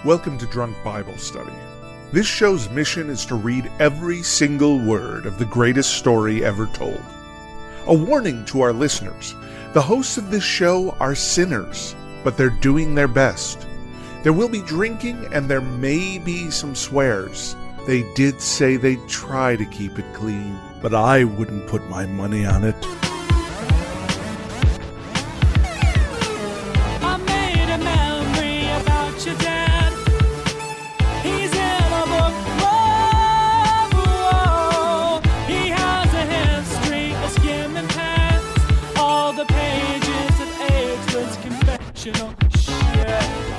Welcome to Drunk Bible Study. This show's mission is to read every single word of the greatest story ever told. A warning to our listeners, the hosts of this show are sinners, but they're doing their best. There will be drinking and there may be some swears. They did say they'd try to keep it clean, but I wouldn't put my money on it.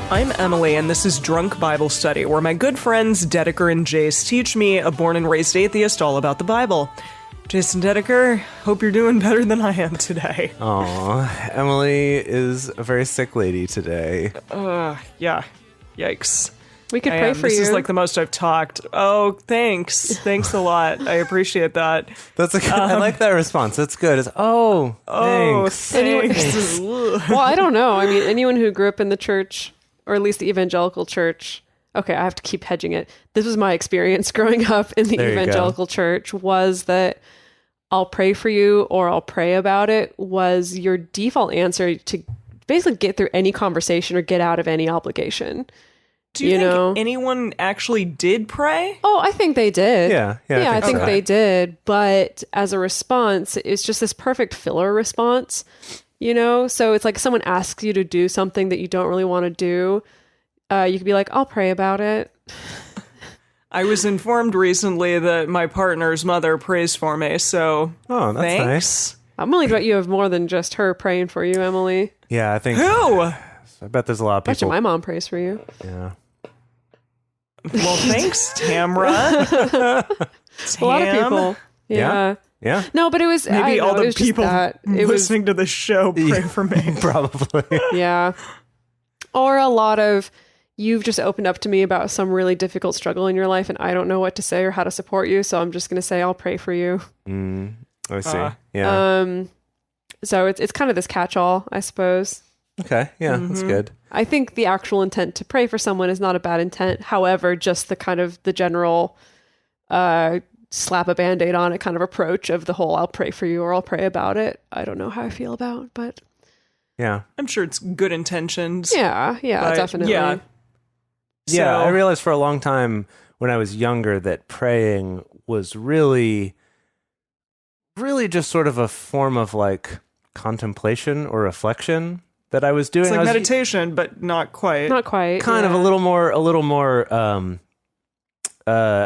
I'm Emily, and this is Drunk Bible Study, where my good friends Dedeker and Jace teach me, a born and raised atheist, all about the Bible. Jason Dedeker, hope you're doing better than I am today. Aw, Emily is a very sick lady today. Yeah. Yikes. We could pray for you. This is like the most I've talked. Oh, thanks. Thanks a lot. I appreciate that. That's a good, I like that response. That's good. It's, thanks. Thanks. Well, I don't know. I mean, anyone who grew up in the church, or at least the evangelical church. Okay, I have to keep hedging it. This was my experience growing up in the evangelical church, was that I'll pray for you or I'll pray about it was your default answer to basically get through any conversation or get out of any obligation. Do you think anyone actually did pray? Oh, I think they did. Yeah, I think they did. But as a response, it's just this perfect filler response, you know? So it's like someone asks you to do something that you don't really want to do. You could be like, I'll pray about it. I was informed recently that my partner's mother prays for me, so that's thanks. nice. I'm willing to bet you have more than just her praying for you, Emily. Yeah, I think... Who? I bet there's a lot of I bet people... you my mom prays for you. Yeah. Well, thanks, Tamra. A lot of people. Yeah. No, but it was... Maybe all the people listening to the show pray for me. Probably. Yeah. Or a lot of... You've just opened up to me about some really difficult struggle in your life, and I don't know what to say or how to support you, so I'm just going to say I'll pray for you. I see. Yeah. So it's kind of this catch-all, I suppose. Okay. Yeah, that's good. I think the actual intent to pray for someone is not a bad intent. However, just the kind of the general slap a Band-Aid on it kind of approach of the whole I'll pray for you or I'll pray about it. I don't know how I feel about, but... Yeah. I'm sure it's good intentions. Yeah, definitely. Yeah. Yeah, I realized for a long time when I was younger that praying was really just sort of a form of like contemplation or reflection that I was doing. It's like meditation, but not quite. Not quite. Kind of a little more I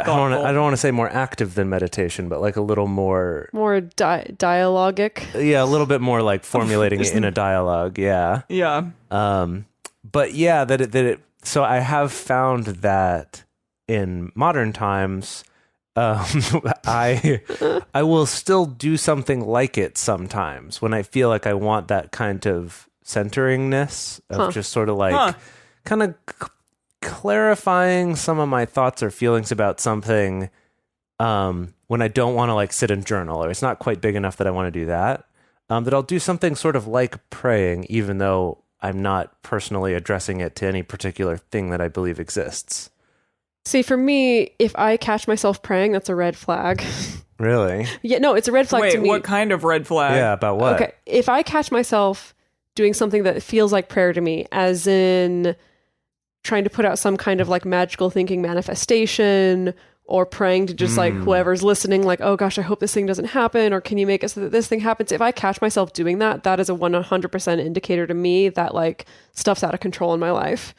don't want to say more active than meditation, but like a little more dialogic. Yeah, a little bit more like formulating it in a dialogue. Yeah. Yeah. But yeah, that it so I have found that in modern times, I will still do something like it sometimes when I feel like I want that kind of centeringness of just sort of like kind of clarifying some of my thoughts or feelings about something when I don't want to like sit and journal, or it's not quite big enough that I want to do that, that I'll do something sort of like praying, even though I'm not personally addressing it to any particular thing that I believe exists. See, for me, if I catch myself praying, that's a red flag. Really? Yeah, no, it's a red flag to me. Wait, what kind of red flag? Yeah, about what? Okay, if I catch myself doing something that feels like prayer to me, as in trying to put out some kind of like magical thinking manifestation, or praying to just like whoever's listening, like, oh gosh, I hope this thing doesn't happen, or can you make it so that this thing happens? If I catch myself doing that, that is a 100% indicator to me that like stuff's out of control in my life.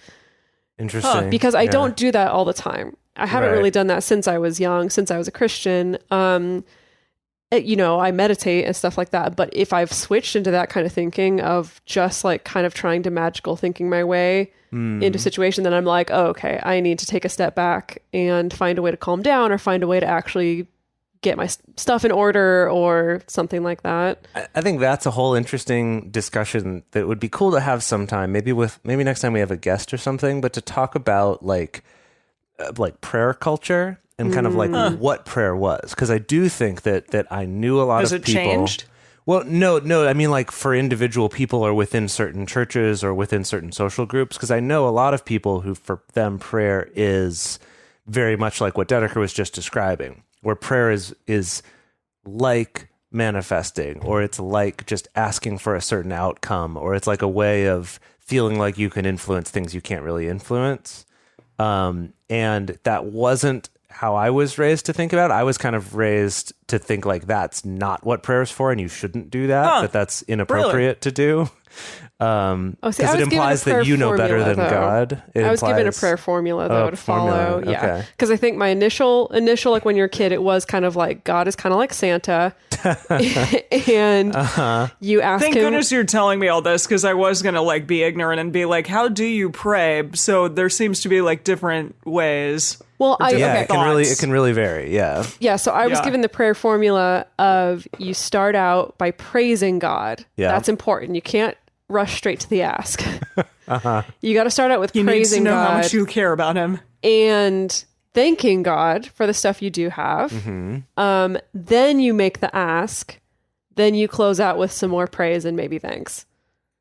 Interesting. Because I don't do that all the time. I haven't really done that since I was young, since I was a Christian. You know, I meditate and stuff like that. But if I've switched into that kind of thinking of just like kind of trying to magical thinking my way into a situation, then I'm like, oh, okay, I need to take a step back and find a way to calm down or find a way to actually get my stuff in order or something like that. I think that's a whole interesting discussion that would be cool to have sometime, maybe next time we have a guest or something, but to talk about like prayer culture and kind of like what prayer was. Because I do think that I knew a lot of people. Has it changed? Well, no. I mean, like for individual people or within certain churches or within certain social groups, because I know a lot of people who, for them, prayer is very much like what Dedeker was just describing, where prayer is like manifesting, or it's like just asking for a certain outcome, or it's like a way of feeling like you can influence things you can't really influence. And that wasn't how I was raised to think about it. I was kind of raised to think like that's not what prayer is for, and you shouldn't do that, that that's inappropriate to do. Because it implies that you know better than God. I was given a prayer formula though to follow. Okay. Yeah, because I think my initial like when you're a kid, it was kind of like God is kind of like Santa, and you ask Thank him. goodness you're telling me all this, because I was gonna like be ignorant and be like, "How do you pray?" So there seems to be like different ways. Well, it can really vary. Yeah. Yeah. So I was given the prayer formula of you start out by praising God. Yeah. That's important. You can't rush straight to the ask. You got to start out with praising God. You need to know how much you care about him. And thanking God for the stuff you do have. Mm-hmm. Then you make the ask. Then you close out with some more praise and maybe thanks.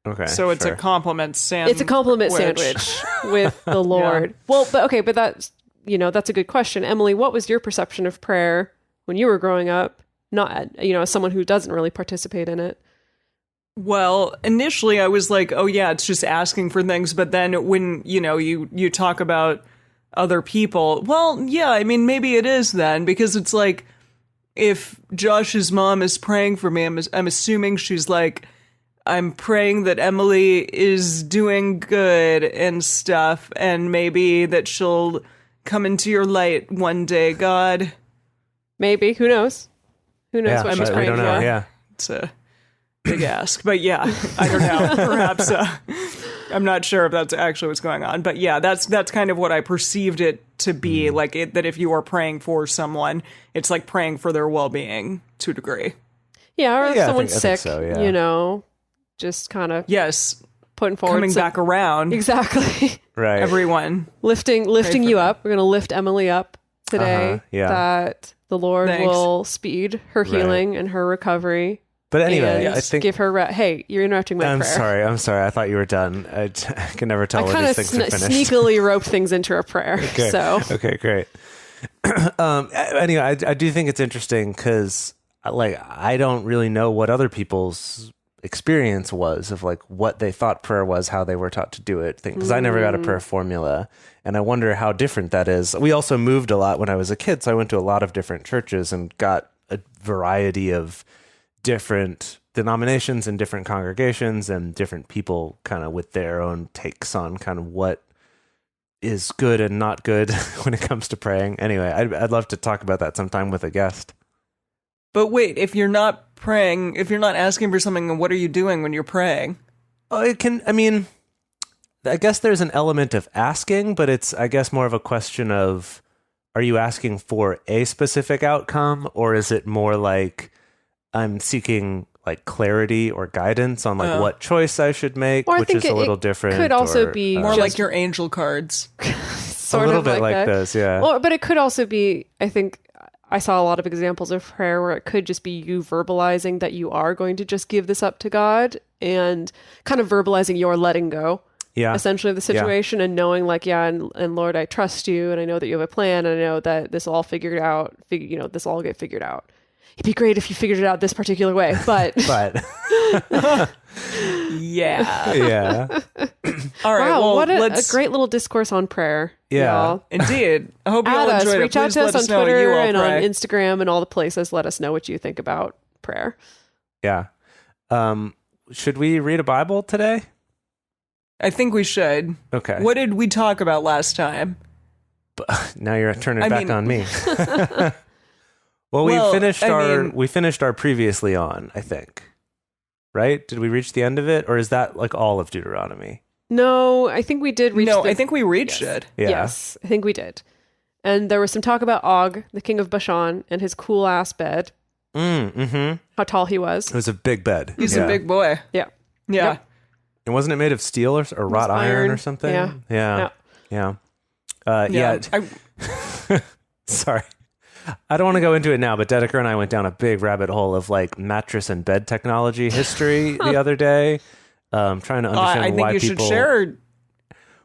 Okay. So it's a compliment sandwich. It's a compliment sandwich with the Lord. Well, but that's, that's a good question. Emily, what was your perception of prayer when you were growing up? Not, as someone who doesn't really participate in it. Well, initially I was like, oh yeah, it's just asking for things. But then when, you talk about other people, well, yeah, I mean, maybe it is then, because it's like, if Josh's mom is praying for me, I'm assuming she's like, I'm praying that Emily is doing good and stuff, and maybe that she'll come into your light one day, God. Maybe. Who knows? Who knows what she's praying for? Yeah. It's a big ask. But yeah, I don't know. Perhaps I'm not sure if that's actually what's going on. But yeah, that's kind of what I perceived it to be. Like that if you are praying for someone, it's like praying for their well-being to a degree. Yeah, or if someone's sick, just kind of putting forward coming back around. Exactly. Right. Everyone. Lifting you up. We're going to lift Emily up today. That the Lord will speed her healing and her recovery. But anyway, I think give her hey, you're interrupting my prayer. I'm sorry. I thought you were done. I can never tell when these things are finished. Sneakily roped things into a prayer. Okay. Okay, great. Anyway, I do think it's interesting because I don't really know what other people's experience was of like what they thought prayer was, how they were taught to do it, because I never got a prayer formula, and I wonder how different that is. We also moved a lot when I was a kid, so I went to a lot of different churches and got a variety of different denominations and different congregations and different people kind of with their own takes on kind of what is good and not good when it comes to praying. Anyway, I'd love to talk about that sometime with a guest. But wait, if you're not praying, if you're not asking for something, what are you doing when you're praying? I guess there's an element of asking, but it's, I guess, more of a question of, are you asking for a specific outcome, or is it more like I'm seeking like clarity or guidance on like what choice I should make, which is a little different. Could also be more like your angel cards. Sort a little bit like those, yeah. But it could also be, I think, I saw a lot of examples of prayer where it could just be you verbalizing that you are going to just give this up to God and kind of verbalizing your letting go, essentially, of the situation and knowing like, and Lord, I trust you and I know that you have a plan and I know that this will all this will all get figured out. It'd be great if you figured it out this particular way, but... Yeah. All right. Wow, what a great little discourse on prayer. Yeah. Y'all. Indeed. I hope you all enjoyed it. Reach out to us on Twitter and on Instagram and all the places. Let us know what you think about prayer. Yeah. Should we read a Bible today? I think we should. Okay. What did we talk about last time? Now you're turning it back on me. Well, we finished our previously on, I think. Right? Did we reach the end of it? Or is that like all of Deuteronomy? No, I think we did reach I think we reached it. Yeah. Yes, I think we did. And there was some talk about Og, the king of Bashan, and his cool ass bed. Mm-hmm. How tall he was. It was a big bed. He's a big boy. Yeah. Yeah. Yep. And wasn't it made of steel or wrought iron or something? Yeah. Yeah. Sorry. I don't want to go into it now, but Dedeker and I went down a big rabbit hole of like mattress and bed technology history the other day, trying to understand I think why you people... should share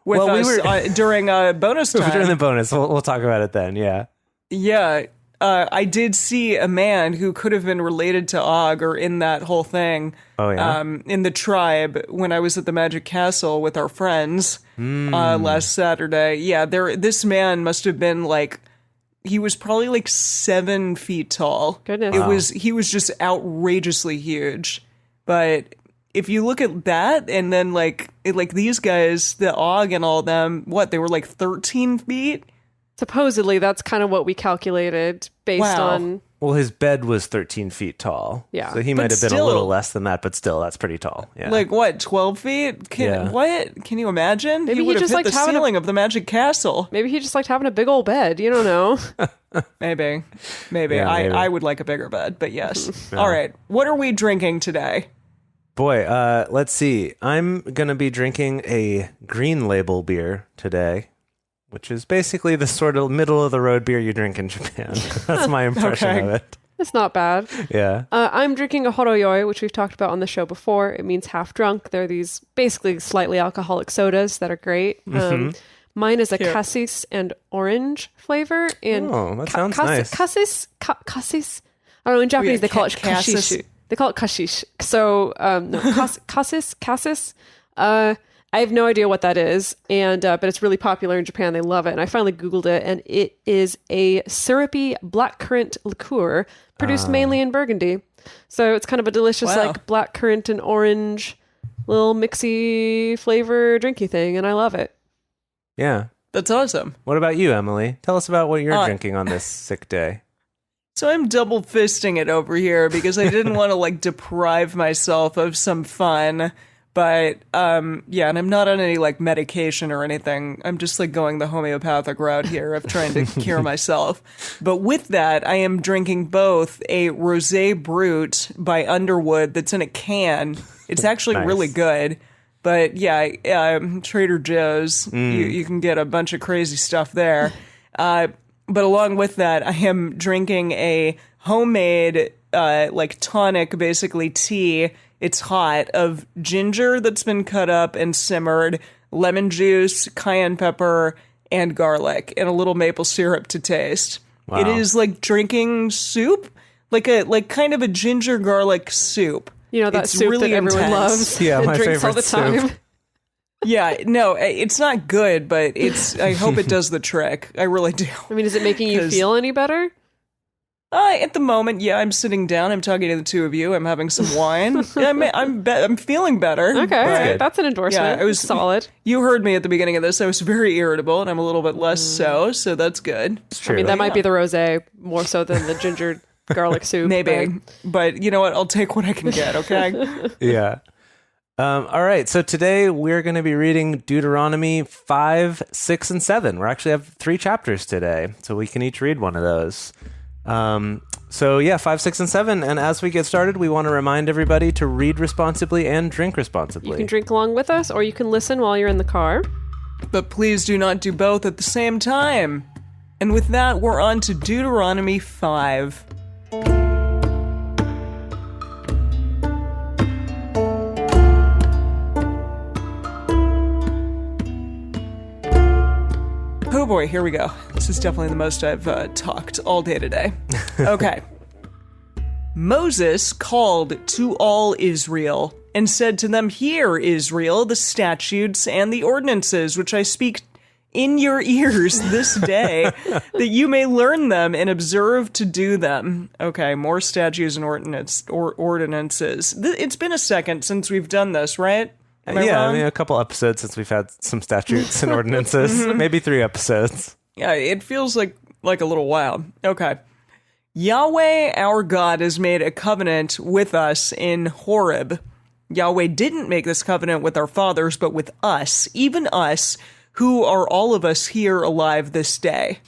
with us during a bonus time. During the bonus, we'll talk about it then, yeah. Yeah, I did see a man who could have been related to Og or in that whole thing. Oh, yeah? In the tribe when I was at the Magic Castle with our friends last Saturday. Yeah, this man must have been like, he was probably like 7 feet tall. Goodness. He was just outrageously huge. But if you look at that and then like these guys, the Og and all them, they were like 13 feet? Supposedly, that's kind of what we calculated based on... Well, his bed was 13 feet tall. Yeah. So he might have been a little less than that, but still, that's pretty tall. Yeah. Like what, 12 feet? What? Can you imagine? Maybe he would he have just hit the ceiling of the Magic Castle. Maybe he just liked having a big old bed. You don't know. Maybe. Yeah, maybe. I would like a bigger bed, but yes. All right. What are we drinking today? Boy, let's see. I'm going to be drinking a Green Label beer today, which is basically the sort of middle-of-the-road beer you drink in Japan. That's my impression of it. It's not bad. Yeah. I'm drinking a horoyoi, which we've talked about on the show before. It means half drunk. They're these basically slightly alcoholic sodas that are great. Mine is a cassis and orange flavor. And that sounds nice. Cassis? I don't know. In Japanese, they call it cassis. kashish. They call it kashish. So, no, cassis. I have no idea what that is, and but it's really popular in Japan. They love it, and I finally Googled it, and it is a syrupy blackcurrant liqueur produced mainly in Burgundy. So it's kind of a delicious like blackcurrant and orange little mixy flavor drinky thing, and I love it. Yeah. That's awesome. What about you, Emily? Tell us about what you're drinking on this sick day. So I'm double fisting it over here because I didn't want to like deprive myself of some fun. But, and I'm not on any, like, medication or anything. I'm just, like, going the homeopathic route here of trying to cure myself. But with that, I am drinking both a Rosé Brut by Underwood that's in a can. It's actually really good. But, Trader Joe's, you can get a bunch of crazy stuff there. But along with that, I am drinking a homemade, tonic, basically, tea. It's hot, of ginger that's been cut up and simmered, lemon juice, cayenne pepper, and garlic, and a little maple syrup to taste. Wow. It is like drinking soup, like kind of a ginger garlic soup. You know, that it's soup really that everyone intense. loves Yeah, and my drinks all the favorite time. soup. Yeah, no, it's not good, but I hope it does the trick. I really do. I mean, is it making you feel any better? At the moment, I'm sitting down. I'm talking to the two of you. I'm having some wine. I'm feeling better. Okay, that's an endorsement. Yeah, it was solid. You heard me at the beginning of this. I was very irritable, and I'm a little bit less so that's good. I mean, that might be the rosé more so than the ginger garlic soup. Maybe, but you know what? I'll take what I can get. Okay. Yeah. All right. So today we're going to be reading Deuteronomy 5, 6, and 7. We actually have 3 chapters today, so we can each read one of those. 5, 6, and 7. And as we get started, we want to remind everybody to read responsibly and drink responsibly. You can drink along with us, or you can listen while you're in the car. But please do not do both at the same time. And with that, we're on to Deuteronomy 5. Oh boy, here we go. This is definitely the most I've talked all day today. Okay. Moses called to all Israel and said to them, "Hear, Israel, the statutes and the ordinances which I speak in your ears this day, that you may learn them and observe to do them." Okay, more statutes and ordinances. It's been a second since we've done this, right? Am I wrong? I mean, a couple episodes since we've had some statutes and ordinances. Maybe 3 episodes. Yeah, it feels like a little while. Okay. Yahweh, our God, has made a covenant with us in Horeb. Yahweh didn't make this covenant with our fathers, but with us, even us, who are all of us here alive this day.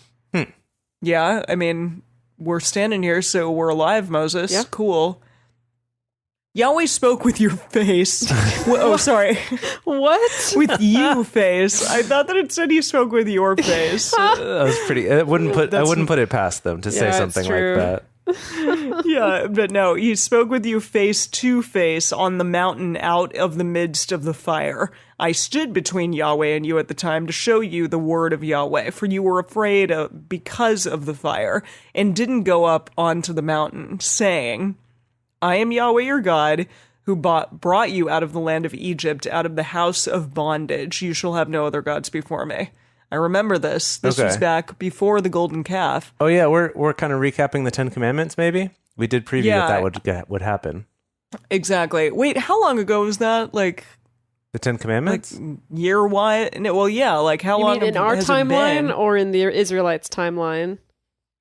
Yeah, I mean, we're standing here, so we're alive, Moses. Yeah. Cool. Yahweh spoke with your face. Oh, sorry. What? With you face. I thought that it said he spoke with your face. That was pretty. I wouldn't put it past them to say Yeah, it's something like true. that. Yeah, but no, he spoke with you face to face on the mountain out of the midst of the fire. I stood between Yahweh and you at the time to show you the word of Yahweh, for you were afraid because of the fire, and didn't go up onto the mountain, saying, I am Yahweh your God, who brought you out of the land of Egypt, out of the house of bondage. You shall have no other gods before me. I remember this. This was Okay. back before the golden calf. Oh yeah, we're kind of recapping the 10 Commandments. Maybe we did preview Yeah. that would happen. Exactly. Wait, how long ago was that? Like The 10 Commandments. year wide? Well, yeah. Like how You long mean in our has it timeline been? or in the Israelites' timeline?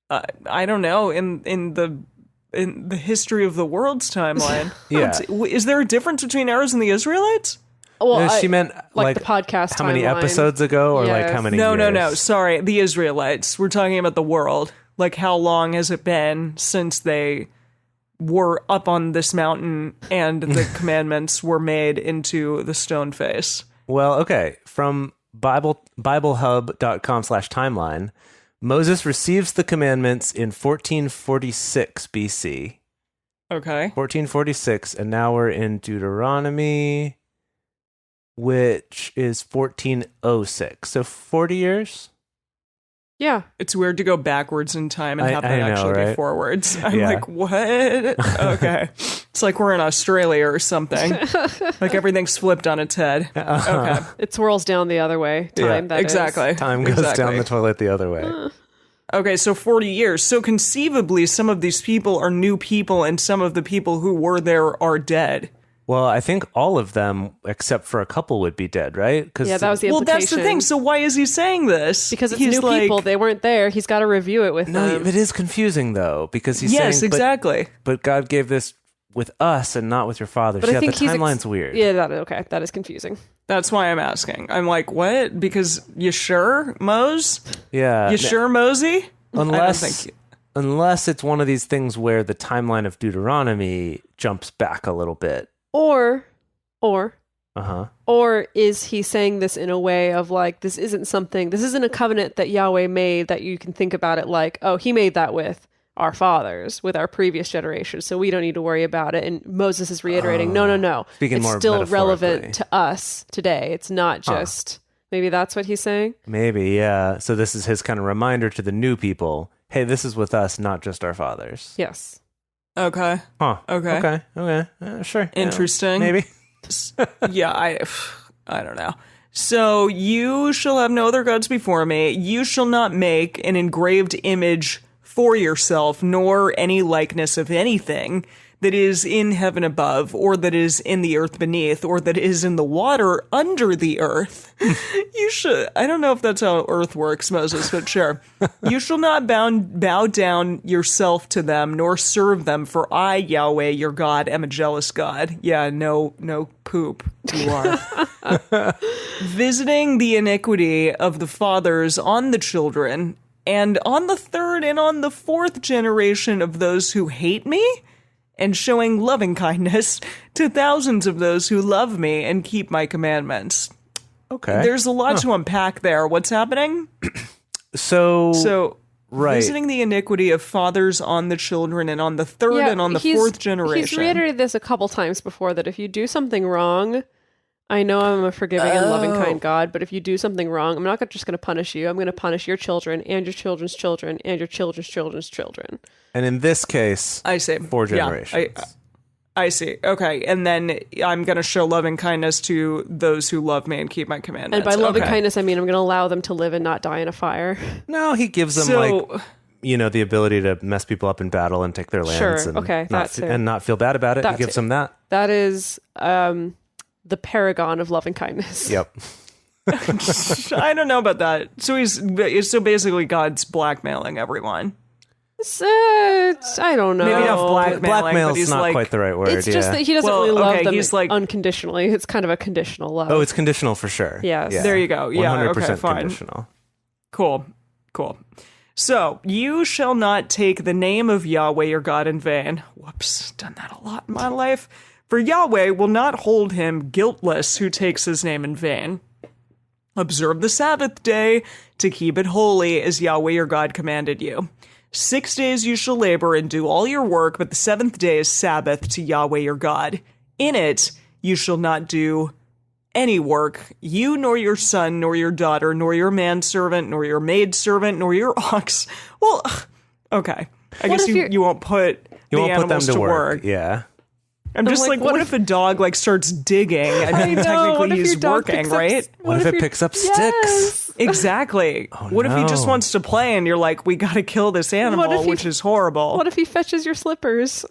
I don't know. In the history of the world's timeline. Yeah. Is there a difference between ours and the Israelites? Well, No, she meant like the podcast how many timeline. episodes ago, or like Yes. how many? No. years? Sorry, the Israelites. We're talking about the world. Like how long has it been since they were up on this mountain and the commandments were made into the stone face? Well, okay. From BibleHub.com/timeline, Moses receives the commandments in 1446 BC. Okay. 1446, and now we're in Deuteronomy, which is 1406. So 40 years? Yeah. It's weird to go backwards in time and I have that know, actually be right? forwards. I'm Yeah. like, what? Okay. It's like we're in Australia or something. Like everything's flipped on its head. Okay. It swirls down the other way. Time, that is. Exactly. Time goes Exactly. down the toilet the other way. Okay, so 40 years. So conceivably, some of these people are new people and some of the people who were there are dead. Well, I think all of them, except for a couple, would be dead, right? Yeah, that was the Well, implication. that's the thing. So why is he saying this? Because it's He's new like, people. They weren't there. He's got to review it with No, them. it is confusing, though, because he's Yes, saying, exactly. but God gave this with us and not with your fathers. But I Yeah, think the he's timeline's weird. Yeah, that is confusing. That's why I'm asking. I'm like, what? Because you sure, Mose? Yeah. You sure, Mosey? Unless, I don't think unless it's one of these things where the timeline of Deuteronomy jumps back a little bit. Or Uh-huh. Or is he saying this in a way of like, this isn't a covenant that Yahweh made that you can think about it like, oh, he made that with our fathers, with our previous generation, so we don't need to worry about it. And Moses is reiterating, no. Speaking it's more still metaphorically. relevant to us today. It's not just, maybe that's what he's saying? Maybe, yeah. So this is his kind of reminder to the new people. Hey, this is with us, not just our fathers. Yes. Okay. Huh. Okay. Okay. Sure. Yeah, Interesting. maybe. Yeah, I don't know. So you shall have no other gods before me. You shall not make an engraved image for yourself, nor any likeness of anything that is in heaven above, or that is in the earth beneath, or that is in the water under the earth. You should. I don't know if that's how earth works, Moses, but sure. You shall not bow down yourself to them, nor serve them, for I, Yahweh, your God, am a jealous God. Yeah, no poop. You are. Visiting the iniquity of the fathers on the children, and on the third and on the fourth generation of those who hate me, and showing loving kindness to thousands of those who love me and keep my commandments. Okay. There's a lot to unpack there. What's happening? So right. Visiting the iniquity of fathers on the children and on the third and on the fourth generation. He's reiterated this a couple times before, that if you do something wrong, I know I'm a forgiving and loving kind God, but if you do something wrong, I'm not just going to punish you. I'm going to punish your children and your children's children and your children's children's children. And in this case, I see. 4 generations. Yeah, I see. Okay. And then I'm going to show loving kindness to those who love me and keep my commandments. And by loving Okay. kindness, I mean I'm going to allow them to live and not die in a fire. No, he gives them So- the ability to mess people up in battle and take their lands. Sure, And okay, not, that too. and not feel bad about it. That He gives too. them that. That is the paragon of loving kindness. Yep. I don't know about that. So basically God's blackmailing everyone. I don't know. Maybe not blackmailing, but Blackmail's he's not like, quite the right word. It's just yeah. that he doesn't Well, really love okay, them he's like- unconditionally. It's kind of a conditional love. Oh, it's conditional for sure. Yes. Yeah. There you go. Yeah, 100% okay, fine. conditional. Cool. So, you shall not take the name of Yahweh your God in vain. Whoops, done that a lot in my life. For Yahweh will not hold him guiltless who takes his name in vain. Observe the Sabbath day to keep it holy as Yahweh your God commanded you. 6 days you shall labor and do all your work, but the seventh day is Sabbath to Yahweh your God. In it you shall not do any work, you nor your son, nor your daughter, nor your manservant, nor your maidservant, nor your ox. Well, okay. I guess you won't put the animals to work. Yeah. I'm just like, what if a dog like starts digging? I mean, technically he's working, right? What if it picks up sticks? Exactly. What if he just wants to play and you're like, we got to kill this animal, which is horrible. What if he fetches your slippers?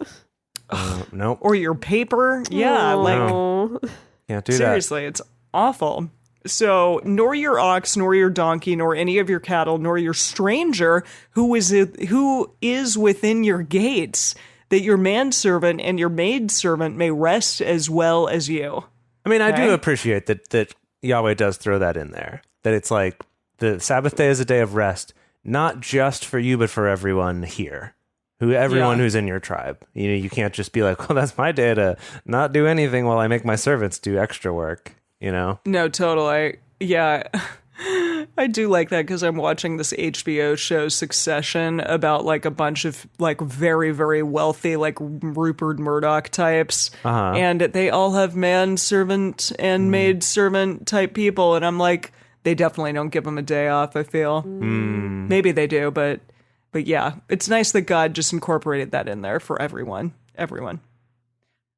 Nope. Or your paper? Yeah, No. Can't do seriously, it's awful. So, nor your ox, nor your donkey, nor any of your cattle, nor your stranger who is within your gates, that your manservant and your maidservant may rest as well as you. I mean, I do appreciate that Yahweh does throw that in there. That it's like the Sabbath day is a day of rest, not just for you, but for everyone here. Everyone who's in your tribe. You know, you can't just be like, well, that's my day to not do anything while I make my servants do extra work, you know? No, totally. Yeah. I do like that because I'm watching this HBO show Succession about like a bunch of like very, very wealthy like Rupert Murdoch types. And they all have manservant and maidservant type people. And I'm like, they definitely don't give them a day off, I feel. Maybe they do, but yeah, it's nice that God just incorporated that in there for everyone.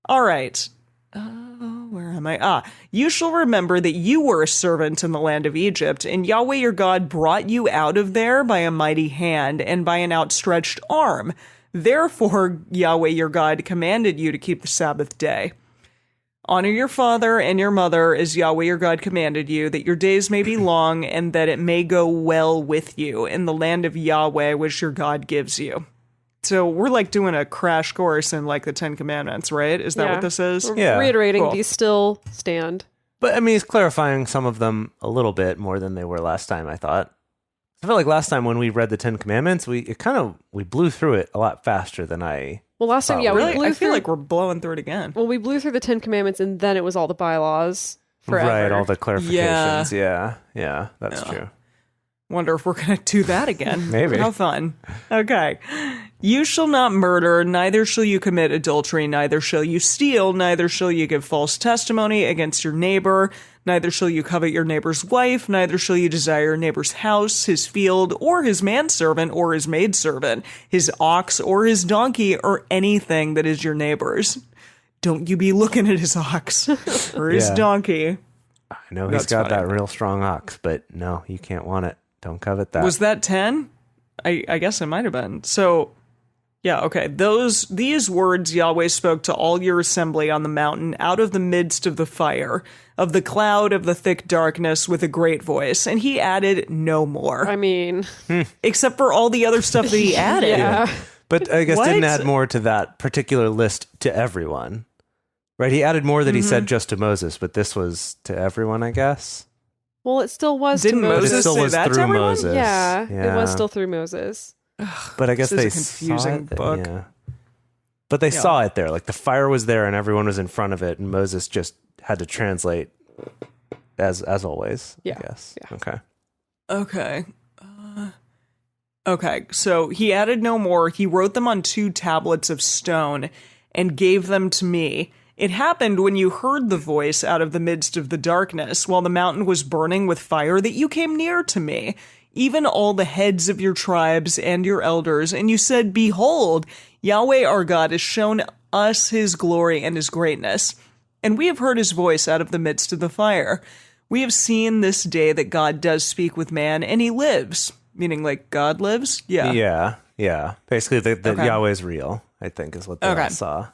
All right. Where am I? You shall remember that you were a servant in the land of Egypt, and Yahweh your God brought you out of there by a mighty hand and by an outstretched arm. Therefore, Yahweh your God commanded you to keep the Sabbath day. Honor your father and your mother as Yahweh your God commanded you, that your days may be long and that it may go well with you in the land of Yahweh which your God gives you. So we're like doing a crash course in like the 10 Commandments, right? Is that what this is? We're reiterating these still stand. But I mean, he's clarifying some of them a little bit more than they were last time, I thought. I feel like last time when we read the 10 Commandments, we blew through it a lot faster than I... Well, last time, we blew through... I feel like we're blowing through it again. Well, we blew through the 10 Commandments and then it was all the bylaws forever. Right, all the clarifications. Yeah, that's true. Wonder if we're going to do that again. Maybe. How fun. Okay. You shall not murder, neither shall you commit adultery, neither shall you steal, neither shall you give false testimony against your neighbor, neither shall you covet your neighbor's wife, neither shall you desire your neighbor's house, his field, or his manservant, or his maidservant, his ox, or his donkey, or anything that is your neighbor's. Don't you be looking at his ox or his donkey. I know he's got that real strong ox, but no, you can't want it. Don't covet that. Was that 10? I guess it might have been. So, yeah, okay. These words Yahweh spoke to all your assembly on the mountain out of the midst of the fire, of the cloud of the thick darkness with a great voice. And he added no more. I mean... Except for all the other stuff that he added. Yeah. But I guess didn't add more to that particular list to everyone. Right? He added more that he said just to Moses, but this was to everyone, I guess. Well, it still was Didn't to Moses. Moses It still say was that through to Moses. Yeah, it was still through Moses. But I guess This they is a confusing saw it, book. Yeah. But they saw it there. Like the fire was there and everyone was in front of it and Moses just had to translate as always, I guess. Yeah. Okay. Okay, so he added no more. He wrote them on 2 tablets of stone and gave them to me. It happened when you heard the voice out of the midst of the darkness, while the mountain was burning with fire, that you came near to me, even all the heads of your tribes and your elders, and you said, Behold, Yahweh our God has shown us his glory and his greatness, and we have heard his voice out of the midst of the fire. We have seen this day that God does speak with man, and he lives. Meaning, like, God lives? Yeah. Yeah. Basically, that Yahweh is real, I think, is what they all saw.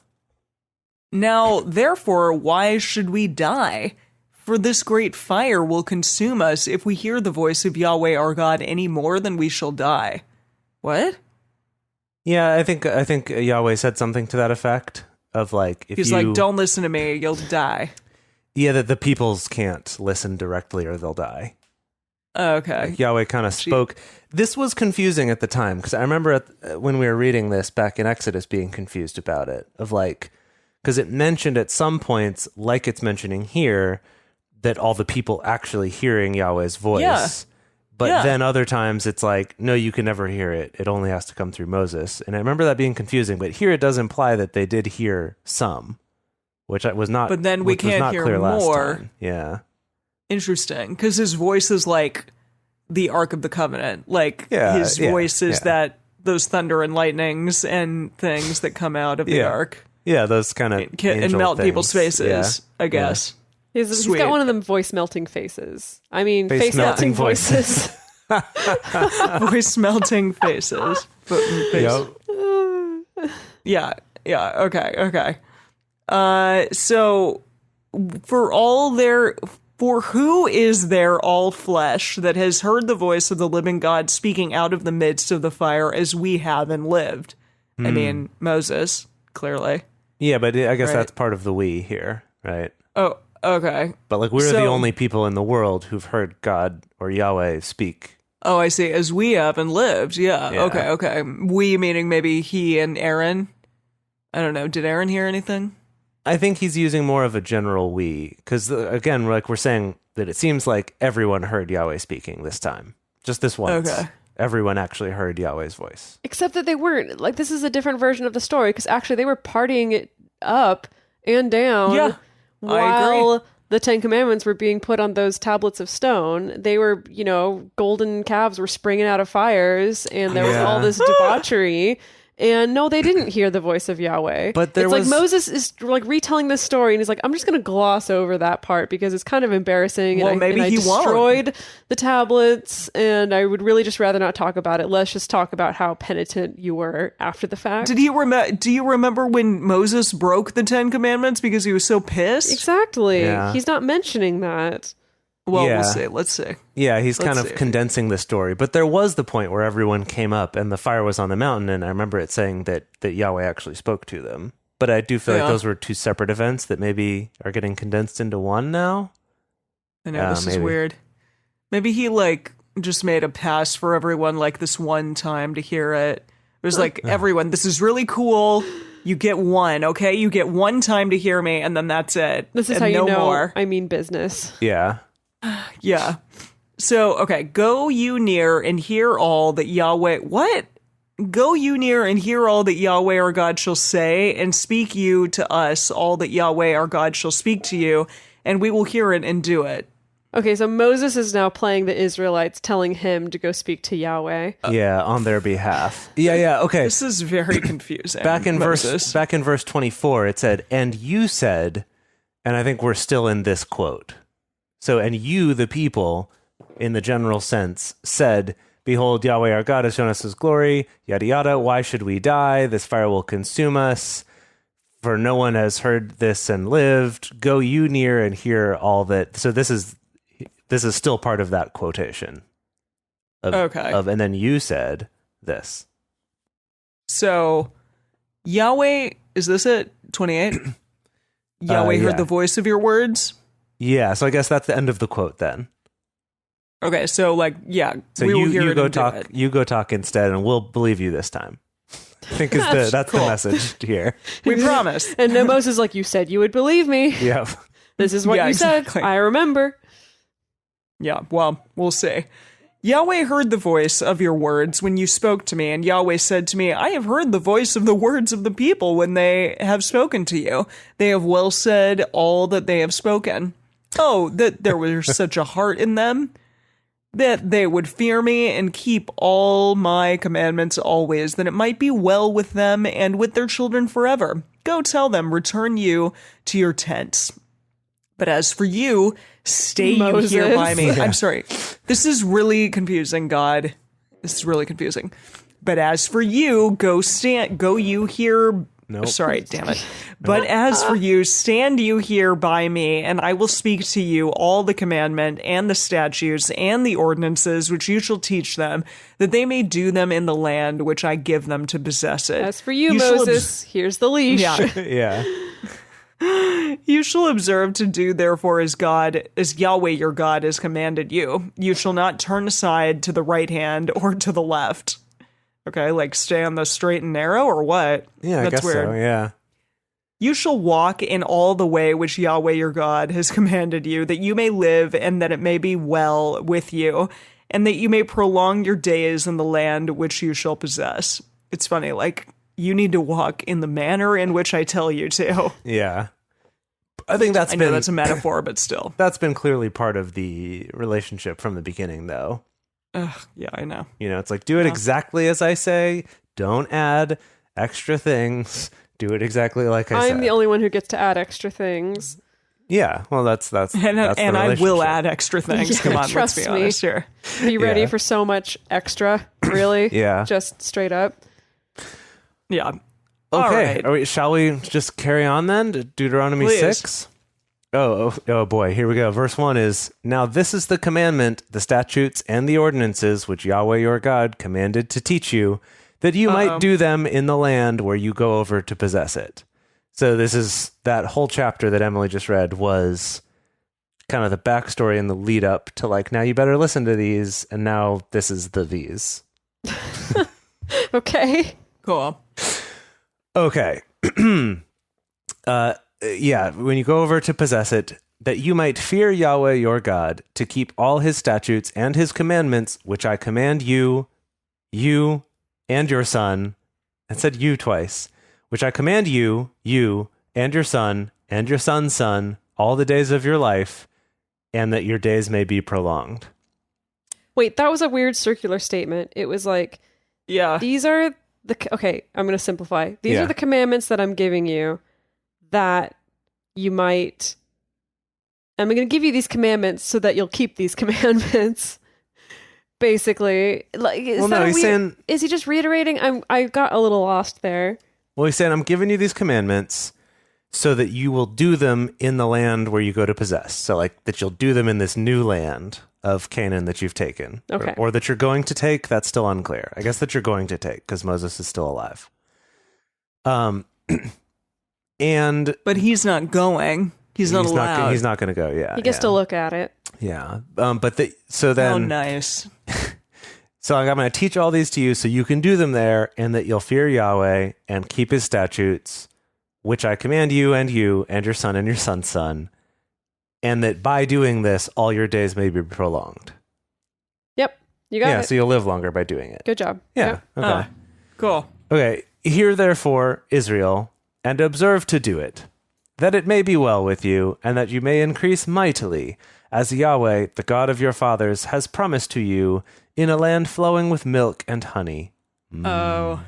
Now, therefore, why should we die? For this great fire will consume us if we hear the voice of Yahweh our God any more than we shall die. What? Yeah, I think Yahweh said something to that effect of like, if He's like, don't listen to me, you'll die. Yeah, that the peoples can't listen directly or they'll die. Okay. Like Yahweh kind of spoke. This was confusing at the time because I remember when we were reading this back in Exodus being confused about it, of like, Because it mentioned at some points, like it's mentioning here, that all the people actually hearing Yahweh's voice. Yeah. But then other times it's like, no, you can never hear it. It only has to come through Moses. And I remember that being confusing. But here it does imply that they did hear some, which was not. But then we can't hear more. Yeah. Interesting, because his voice is like the Ark of the Covenant. Like his voice is that those thunder and lightnings and things that come out of the Ark. Yeah, those kind of and melt things. people's faces. I guess. He's got one of them voice melting faces. I mean, face melting voices. Voice melting faces. Yeah. Okay. So for who is there all flesh that has heard the voice of the living God speaking out of the midst of the fire as we have and lived? I mean, Moses, clearly. Yeah, but I guess that's part of the we here, right? Oh, okay. But like we're the only people in the world who've heard God or Yahweh speak. Oh, I see. As we have and lived. Yeah. Okay. We meaning maybe he and Aaron. I don't know. Did Aaron hear anything? I think he's using more of a general we, because again, like we're saying that it seems like everyone heard Yahweh speaking this time, just this once. Okay. Everyone actually heard Yahweh's voice. Except that they weren't. Like, this is a different version of the story, because actually they were partying it up and down while the Ten Commandments were being put on those tablets of stone. They were, golden calves were springing out of fires, and there was all this debauchery. And no, they didn't hear the voice of Yahweh. But like Moses is like retelling this story, and he's like, I'm just going to gloss over that part because it's kind of embarrassing. Well, and maybe I he destroyed the tablets, and I would really just rather not talk about it. Let's just talk about how penitent you were after the fact. Do you remember when Moses broke the Ten Commandments because he was so pissed? Exactly. Yeah. He's not mentioning that. Well, we'll see. Let's see. Yeah, he's kind of condensing the story. But there was the point where everyone came up and the fire was on the mountain, and I remember it saying that Yahweh actually spoke to them. But I do feel like those were two separate events that maybe are getting condensed into one now. I know, this is weird. Maybe he, just made a pass for everyone, this one time to hear it. It was like, everyone, this is really cool. You get one, okay? You get one time to hear me, and then that's it. This is and how you know more. I mean business. Yeah. Yeah. So, okay, go you near and hear all that Yahweh... What? Go you near and hear all that Yahweh our God shall say, and speak you to us all that Yahweh our God shall speak to you, and we will hear it and do it. Okay, so Moses is now playing the Israelites, telling him to go speak to Yahweh. Yeah, on their behalf. Yeah, okay. This is very confusing. Back in verse 24, it said, "And you said," and I think we're still in this quote. So, "And you, the people, in the general sense, said, Behold, Yahweh our God has shown us his glory, yada yada. Why should we die? This fire will consume us. For no one has heard this and lived. Go you near and hear all that." So this is still part of that quotation. And then you said this. So, Yahweh, is this it? 28? Yahweh heard the voice of your words? Yeah, so I guess that's the end of the quote then. Okay, so So we will hear you it go and talk. do it. You go talk instead, and we'll believe you this time. I think that's cool. the message here. We promise. And then Moses is like, you said you would believe me. Yeah. This is what you said. I remember. Yeah, well, we'll see. Yahweh heard the voice of your words when you spoke to me, and Yahweh said to me, I have heard the voice of the words of the people when they have spoken to you. They have well said all that they have spoken. Oh, that there was such a heart in them, that they would fear me and keep all my commandments always, that it might be well with them and with their children forever. Go tell them, return you to your tents. But as for you, stay Moses. you here by me. I'm sorry. This is really confusing, God. This is really confusing. But as for you, go you here. Nope. Sorry, damn it. But as for you, stand you here by me, and I will speak to you all the commandment and the statutes and the ordinances which you shall teach them, that they may do them in the land which I give them to possess it. As for you Moses, here's the leash. Yeah. Yeah. You shall observe to do therefore as Yahweh your God has commanded you. You shall not turn aside to the right hand or to the left. Okay, stay on the straight and narrow or what? Yeah, I guess weird. so, yeah. You shall walk in all the way which Yahweh your God has commanded you, that you may live and that it may be well with you, and that you may prolong your days in the land which you shall possess. It's funny, like, you need to walk in the manner in which I tell you to. Yeah. I think I know that's a metaphor, but still. That's been clearly part of the relationship from the beginning, though. Yeah, I know. You know, it's like, do it exactly as I say. Don't add extra things. Do it exactly like I said. I'm the only one who gets to add extra things. Yeah, well, that's And the I will relationship. add extra things. Yeah, Come on, trust let's be me. honest here. Be ready Yeah. for so much extra, really. Yeah. Just straight up. Yeah. All Okay, right. shall we just carry on then to Deuteronomy Please. 6? Oh boy, here we go. Verse 1 is, Now this is the commandment, the statutes, and the ordinances which Yahweh your God commanded to teach you, that you might do them in the land where you go over to possess it. So this is, that whole chapter that Emily just read was kind of the backstory and the lead up to like, now you better listen to these, and now this is the these. Okay. Cool. Okay. Yeah, when you go over to possess it, that you might fear Yahweh your God, to keep all his statutes and his commandments, which I command you, and your son. It said you twice. Which I command you, and your son's son, all the days of your life, and that your days may be prolonged. Wait, that was a weird circular statement. It was like, Yeah. these are okay, I'm going to simplify. These Yeah. are the commandments that I'm giving you that you might. I'm going to give you these commandments so that you'll keep these commandments. Basically, like, He's saying, is he just reiterating? I got a little lost there. well, he's saying, I'm giving you these commandments so that you will do them in the land where you go to possess. So like that you'll do them in this new land of Canaan that you've taken. Okay. Or that you're going to take, that's still unclear. I guess that you're going to take because Moses is still alive. And But he's not going. He's not allowed. He's not going to go. Yeah. He gets to look at it. Yeah. So Oh, then, nice. so I'm going to teach all these to you so you can do them there and that you'll fear Yahweh and keep his statutes, which I command you and your son and your son's son. And that by doing this, all your days may be prolonged. Yep, you got it. So you'll live longer by doing it. Good job. Yeah. Yep. Okay. Cool. Okay. Hear therefore, Israel, and observe to do it, that it may be well with you, and that you may increase mightily, as Yahweh, the God of your fathers, has promised to you, in a land flowing with milk and honey. Oh.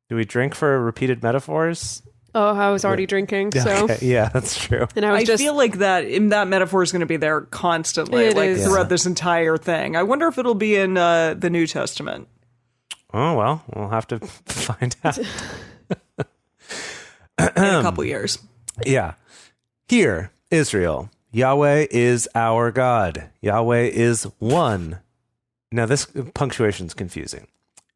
Do we drink for repeated metaphors? Oh, I was already drinking, so Okay. Yeah, that's true. and I was I just feel like that metaphor is going to be there constantly, It like is. throughout this entire thing. I wonder if it'll be in the New Testament. Oh, well, we'll have to find out. In a couple years. Yeah. Hear, Israel, Yahweh is our God. Yahweh is one. Now, this punctuation's confusing.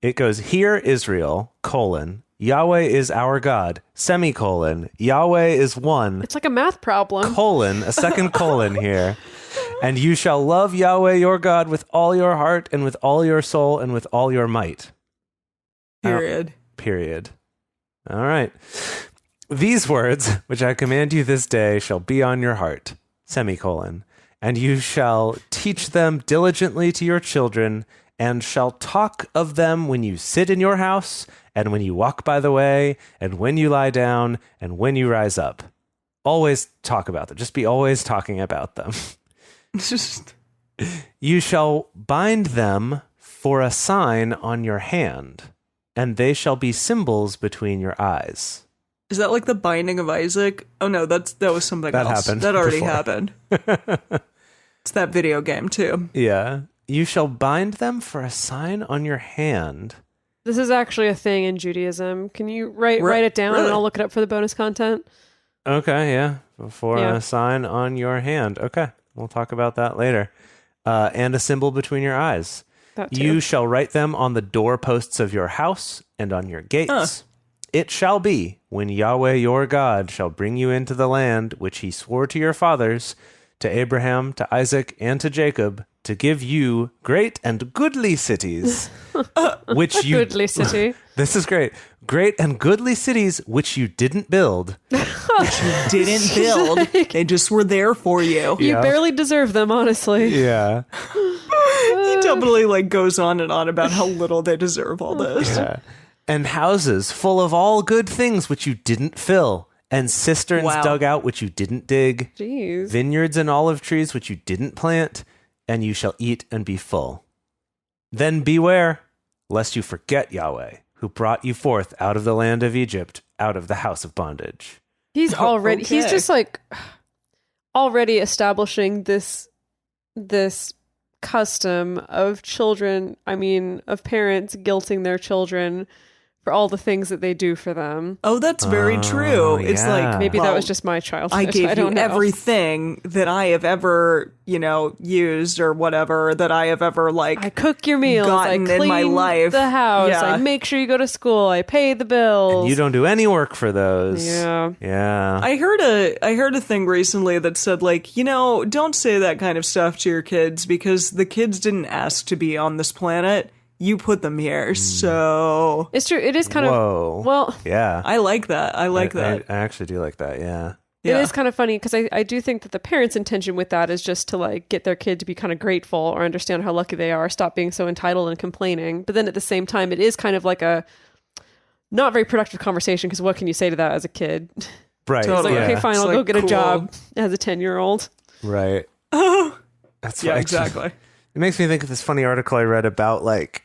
It goes, Hear, Israel, colon, Yahweh is our God, semicolon, Yahweh is one, it's like a math problem. colon, a second colon here. And you shall love Yahweh your God with all your heart and with all your soul and with all your might. Period. Period. All right. These words, which I command you this day, shall be on your heart, semicolon, and you shall teach them diligently to your children, and shall talk of them when you sit in your house, and when you walk by the way, and when you lie down, and when you rise up. Always talk about them. Just be always talking about them. You shall bind them for a sign on your hand, and they shall be symbols between your eyes. Is that like the binding of Isaac? Oh no, that was something That else. happened That already before. happened. It's that video game too. Yeah. You shall bind them for a sign on your hand. This is actually a thing in Judaism. Can you write it down really? and I'll look it up for the bonus content? Okay, yeah. For Yeah. a sign on your hand. Okay. We'll talk about that later. And a symbol between your eyes. That too. You shall write them on the doorposts of your house and on your gates. It shall be, when Yahweh your God shall bring you into the land which he swore to your fathers, to Abraham, to Isaac, and to Jacob, to give you great and goodly cities, which you Goodly city. This is great. Great and goodly cities which you didn't build. Didn't build. They just were there for you. You barely deserve them, honestly. Yeah. He totally like goes on and on about how little they deserve all this. Yeah. And houses full of all good things which you didn't fill, and cisterns dug out which you didn't dig, Jeez. vineyards and olive trees which you didn't plant, and you shall eat and be full. Then beware, lest you forget Yahweh, who brought you forth out of the land of Egypt, out of the house of bondage. He's already he's Okay. just like already establishing this custom of children, of parents guilting their children for all the things that they do for them. Oh, that's very true. It's yeah. like Maybe that well, was just my childhood. I gave don't you know. everything that I have ever, used or whatever that I have ever like. I cook your meals. I gotten clean in my life. the house. Yeah. I make sure you go to school. I pay the bills. And you don't do any work for those. Yeah. Yeah. I heard a thing recently that said like, don't say that kind of stuff to your kids because the kids didn't ask to be on this planet. You put them here. So It's true. It is kind Whoa. of well. Yeah. I like that. I like that. I actually do like that. Yeah. Yeah. It is kind of funny because I do think that the parents' intention with that is just to like get their kid to be kind of grateful or understand how lucky they are, stop being so entitled and complaining. But then at the same time, it is kind of like a not very productive conversation because what can you say to that as a kid? Right. It's Totally. like, yeah. okay, fine, It's I'll like, go get a cool. job as a 10-year-old. Right. That's Yeah, why- exactly. It makes me think of this funny article I read about like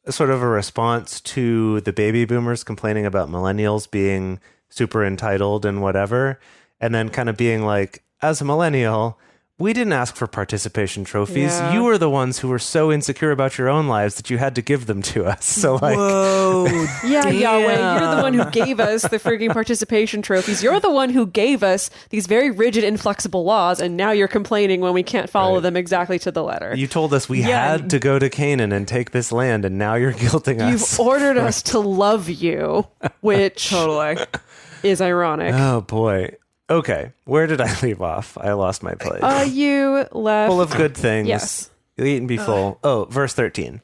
sort of a response to the baby boomers complaining about millennials being super entitled and whatever. And then kind of being like, as a millennial, we didn't ask for participation trophies. Yeah. You were the ones who were so insecure about your own lives that you had to give them to us. So like, Whoa. Yeah, Damn. Yahweh, you're the one who gave us the freaking participation trophies. You're the one who gave us these very rigid, inflexible laws, and now you're complaining when we can't follow them exactly to the letter. you told us we Yeah. had to go to Canaan and take this land, and now you're guilting us. You've ordered us to love you, which Totally. is ironic. Oh boy. Okay, where did I leave off? I lost my place. You left. Full of good things. Yes. You'll eat and be full. Oh, verse 13.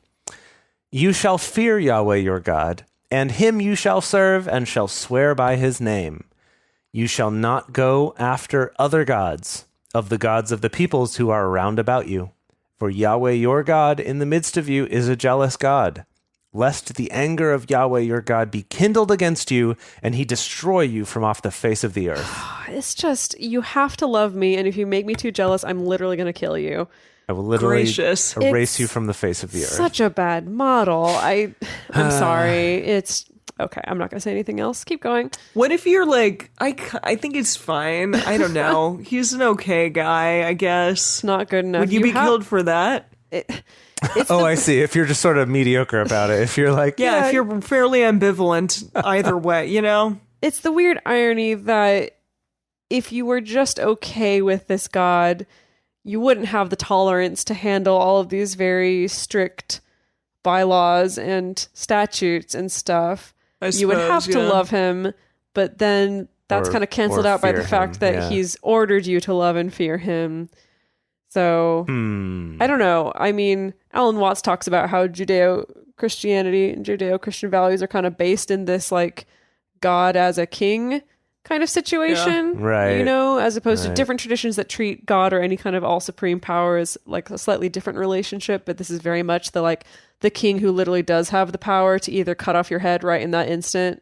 You shall fear Yahweh your God, and him you shall serve, and shall swear by his name. You shall not go after other gods, of the gods of the peoples who are round about you. For Yahweh your God in the midst of you is a jealous God. Lest the anger of Yahweh your God be kindled against you, and he destroy you from off the face of the earth. It's just, you have to love me, and if you make me too jealous, I'm literally going to kill you. I will literally Gracious. erase It's you from the face of the earth. Such a bad model. I'm sorry. It's okay. I'm not going to say anything else. Keep going. What if you're like, I think it's fine. I don't know. He's an okay guy, I guess. It's not good enough. Would you be killed for that? Oh, I see. If you're just sort of mediocre about it. If you're like, Yeah, if you're fairly ambivalent either way, It's the weird irony that if you were just okay with this God, you wouldn't have the tolerance to handle all of these very strict bylaws and statutes and stuff. You would have to love him, but then that's Or- kind of canceled or out by the fear fact him, that yeah. he's ordered you to love and fear him. So I don't know. I mean, Alan Watts talks about how Judeo-Christianity and Judeo-Christian values are kind of based in this like God as a king kind of situation, Right. as opposed to Right. different traditions that treat God or any kind of all supreme power as like a slightly different relationship. But this is very much the king who literally does have the power to either cut off your head right in that instant,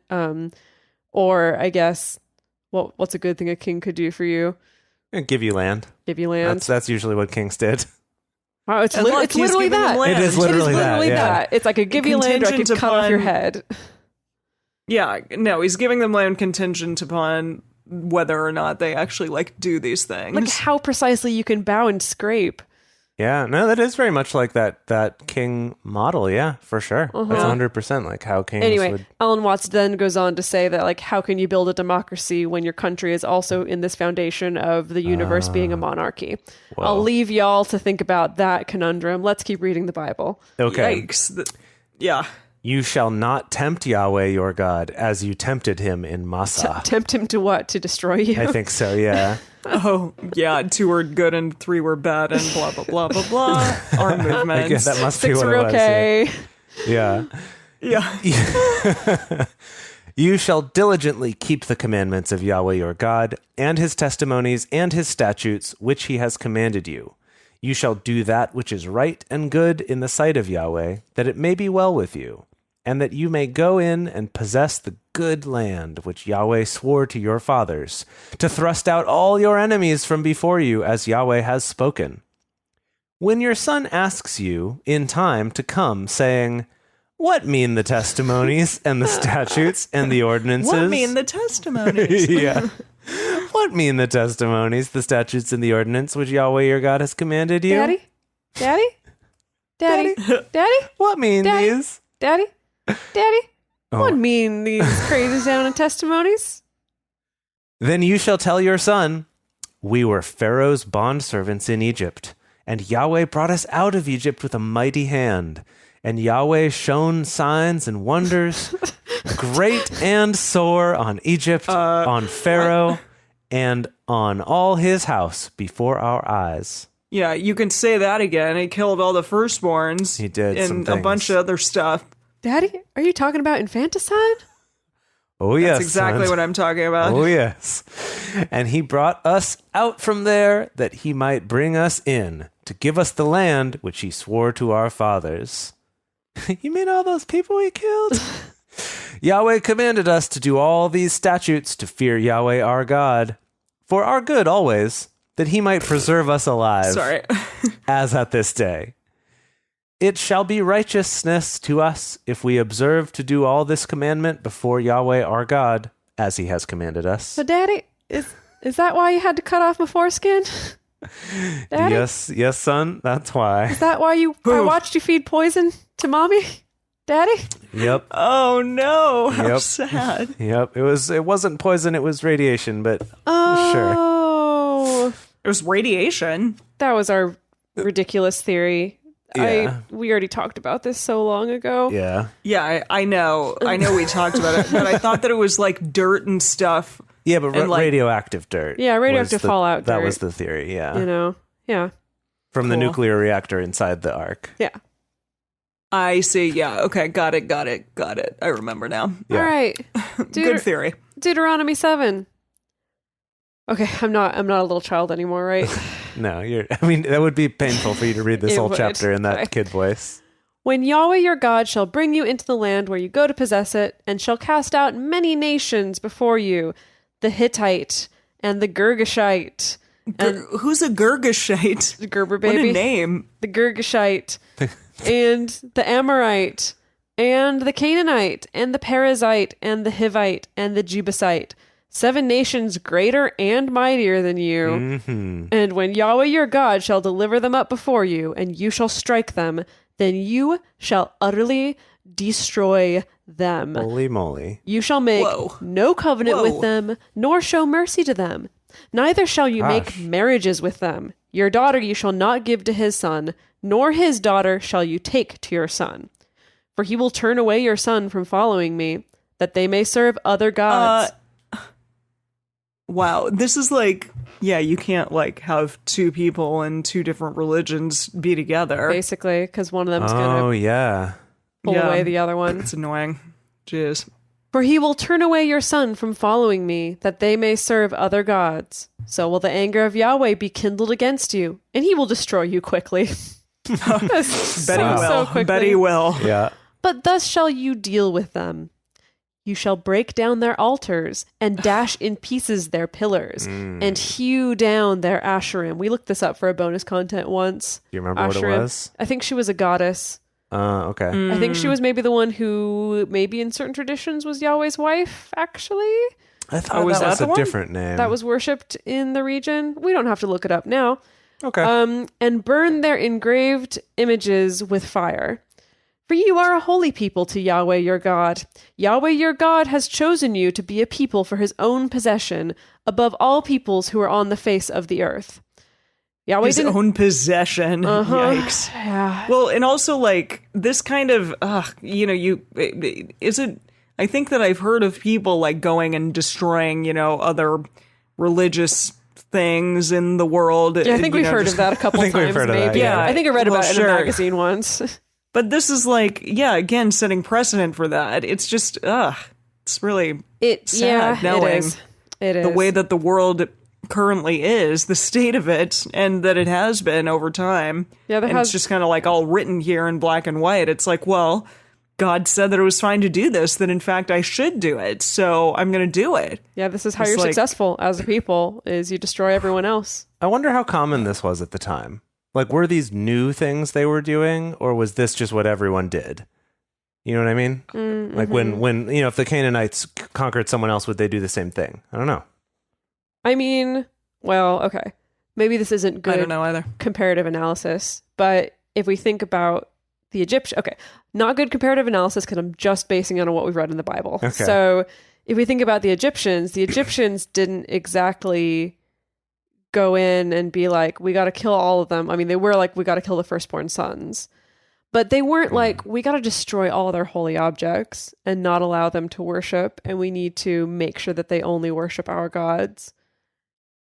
or I guess what's a good thing a king could do for you? give you land. Give you land. That's usually what kings did. Wow, it's And look, it's he's literally giving them that. land. It is literally that, yeah. that. It's like I give you land or I could Contingent cut off your upon- head. Yeah, no, he's giving them land contingent upon whether or not they actually do these things. Like how precisely you can bow and scrape. Yeah, no, that is very much like that king model. Yeah, for sure. That's 100% like how kings Anyway, would. Alan Watts then goes on to say that how can you build a democracy when your country is also in this foundation of the universe being a monarchy? I'll leave y'all to think about that conundrum. Let's keep reading the Bible. Okay. Yikes. Yeah. You shall not tempt Yahweh your God as you tempted him in Massah. Tempt him to what? To destroy you? I think so, yeah. Oh, yeah, 2 were good and 3 were bad and blah, blah, blah, blah, blah. Arm movements. I guess that must be 6 what were it was. okay. Yeah. Yeah. You shall diligently keep the commandments of Yahweh your God, and his testimonies and his statutes, which he has commanded you. You shall do that which is right and good in the sight of Yahweh, that it may be well with you, and that you may go in and possess the good land which Yahweh swore to your fathers, to thrust out all your enemies from before you, as Yahweh has spoken. When your son asks you in time to come, saying, what mean the testimonies and the statutes and the ordinances? What mean the testimonies? Yeah. What mean the testimonies, the statutes, and the ordinance which Yahweh your God has commanded you? Daddy? Daddy? Daddy? Daddy? What mean Daddy? these? Daddy? Daddy? Oh. What mean these crazy sounding testimonies? Then you shall tell your son, we were Pharaoh's bondservants in Egypt, and Yahweh brought us out of Egypt with a mighty hand. And Yahweh shone signs and wonders, great and sore, on Egypt, on Pharaoh, and on all his house before our eyes. Yeah, you can say that again. He killed all the firstborns. He did some And a things. bunch of other stuff. Daddy, are you talking about infanticide? Oh, yes. That's exactly son. what I'm talking about. Oh, yes. And he brought us out from there that he might bring us in, to give us the land which he swore to our fathers. You mean all those people he killed? Yahweh commanded us to do all these statutes to fear Yahweh our God, for our good always, that he might preserve us alive, Sorry. as at this day. It shall be righteousness to us if we observe to do all this commandment before Yahweh our God, as he has commanded us. So, Daddy, is that why you had to cut off my foreskin? Daddy? Yes, son, that's why. Is that why I watched you feed poison to Mommy? Daddy? Yep. Oh, no. How Yep. sad. Yep, it wasn't poison, it was radiation, but sure. Oh. It was radiation. That was our ridiculous theory. Yeah. We already talked about this so long ago. Yeah. Yeah, I know. I know we talked about it, but I thought that it was like dirt and stuff. Yeah, but And, like- radioactive dirt. Yeah, radioactive was the- fallout That dirt. was the theory, yeah. You know? Yeah. From the Cool. nuclear reactor inside the ark. Yeah. I see. Yeah. Okay. Got it. I remember now. Yeah. All right. Good theory. Deuteronomy 7. Okay, I'm not a little child anymore, right? No, that would be painful for you to read this It whole would. chapter in that Okay. kid voice. When Yahweh your God shall bring you into the land where you go to possess it, and shall cast out many nations before you, the Hittite and the Girgashite, and Who's a Girgashite? the Gerber What baby, a name. the Girgashite, and the Amorite, and the Canaanite, and the Perizzite, and the Hivite, and the Jebusite, 7 nations greater and mightier than you. Mm-hmm. And when Yahweh your God shall deliver them up before you, and you shall strike them, then you shall utterly destroy them. Holy moly. You shall make Whoa. no covenant Whoa. with them, nor show mercy to them. Neither shall you Gosh. make marriages with them. Your daughter you shall not give to his son, nor his daughter shall you take to your son. For he will turn away your son from following me, that they may serve other gods. Wow. This is like, yeah, you can't like have 2 people in 2 different religions be together. Basically, because one of them's going Oh, to yeah. pull Yeah. away the other one. It's annoying. Jeez. For he will turn away your son from following me, that they may serve other gods. So will the anger of Yahweh be kindled against you, and he will destroy you quickly. Betty so will. quickly. Betty will. Yeah. But thus shall you deal with them. You shall break down their altars, and dash in pieces their pillars, and hew down their Asherim. We looked this up for a bonus content once. Do you remember what it Asherim. was? I think she was a goddess. Okay. I think she was maybe the one who, maybe in certain traditions, was Yahweh's wife, actually. I thought was that that was the a one? different name. That was worshipped in the region. We don't have to look it up now. okay. And burn their engraved images with fire. For you are a holy people to Yahweh your God. Yahweh your God has chosen you to be a people for his own possession, above all peoples who are on the face of the earth. Yahweh His didn't... own possession. Uh-huh. Yikes. Yeah. Well, and also like this kind of, is it, I think that I've heard of people like going and destroying, other religious things in the world. Yeah, I think we've heard of that a couple think we've times, heard of that, maybe. yeah. I think I read Well, about it in sure. a magazine once. But this is like, yeah, again, setting precedent for that. It's just, it's really sad knowing it is. It is. the way that the world currently is, the state of it, and that it has been over time. Yeah, and it's just kind of like all written here in black and white. It's like, well, God said that it was fine to do this, that in fact I should do it, so I'm going to do it. Yeah, this is how It's you're like- successful as a people, is you destroy everyone else. I wonder how common this was at the time. Like, were these new things they were doing, or was this just what everyone did? You know what I mean? Like when if the Canaanites conquered someone else, would they do the same thing? I don't know. I mean, well, okay. Maybe this isn't good I don't know either. comparative analysis, but if we think about the Egyptian, okay, not good comparative analysis because I'm just basing it on what we've read in the Bible. Okay. So if we think about the Egyptians didn't exactly go in and be like, we got to kill all of them. I mean, they were like, we got to kill the firstborn sons. But they weren't like, we got to destroy all their holy objects and not allow them to worship. And we need to make sure that they only worship our gods.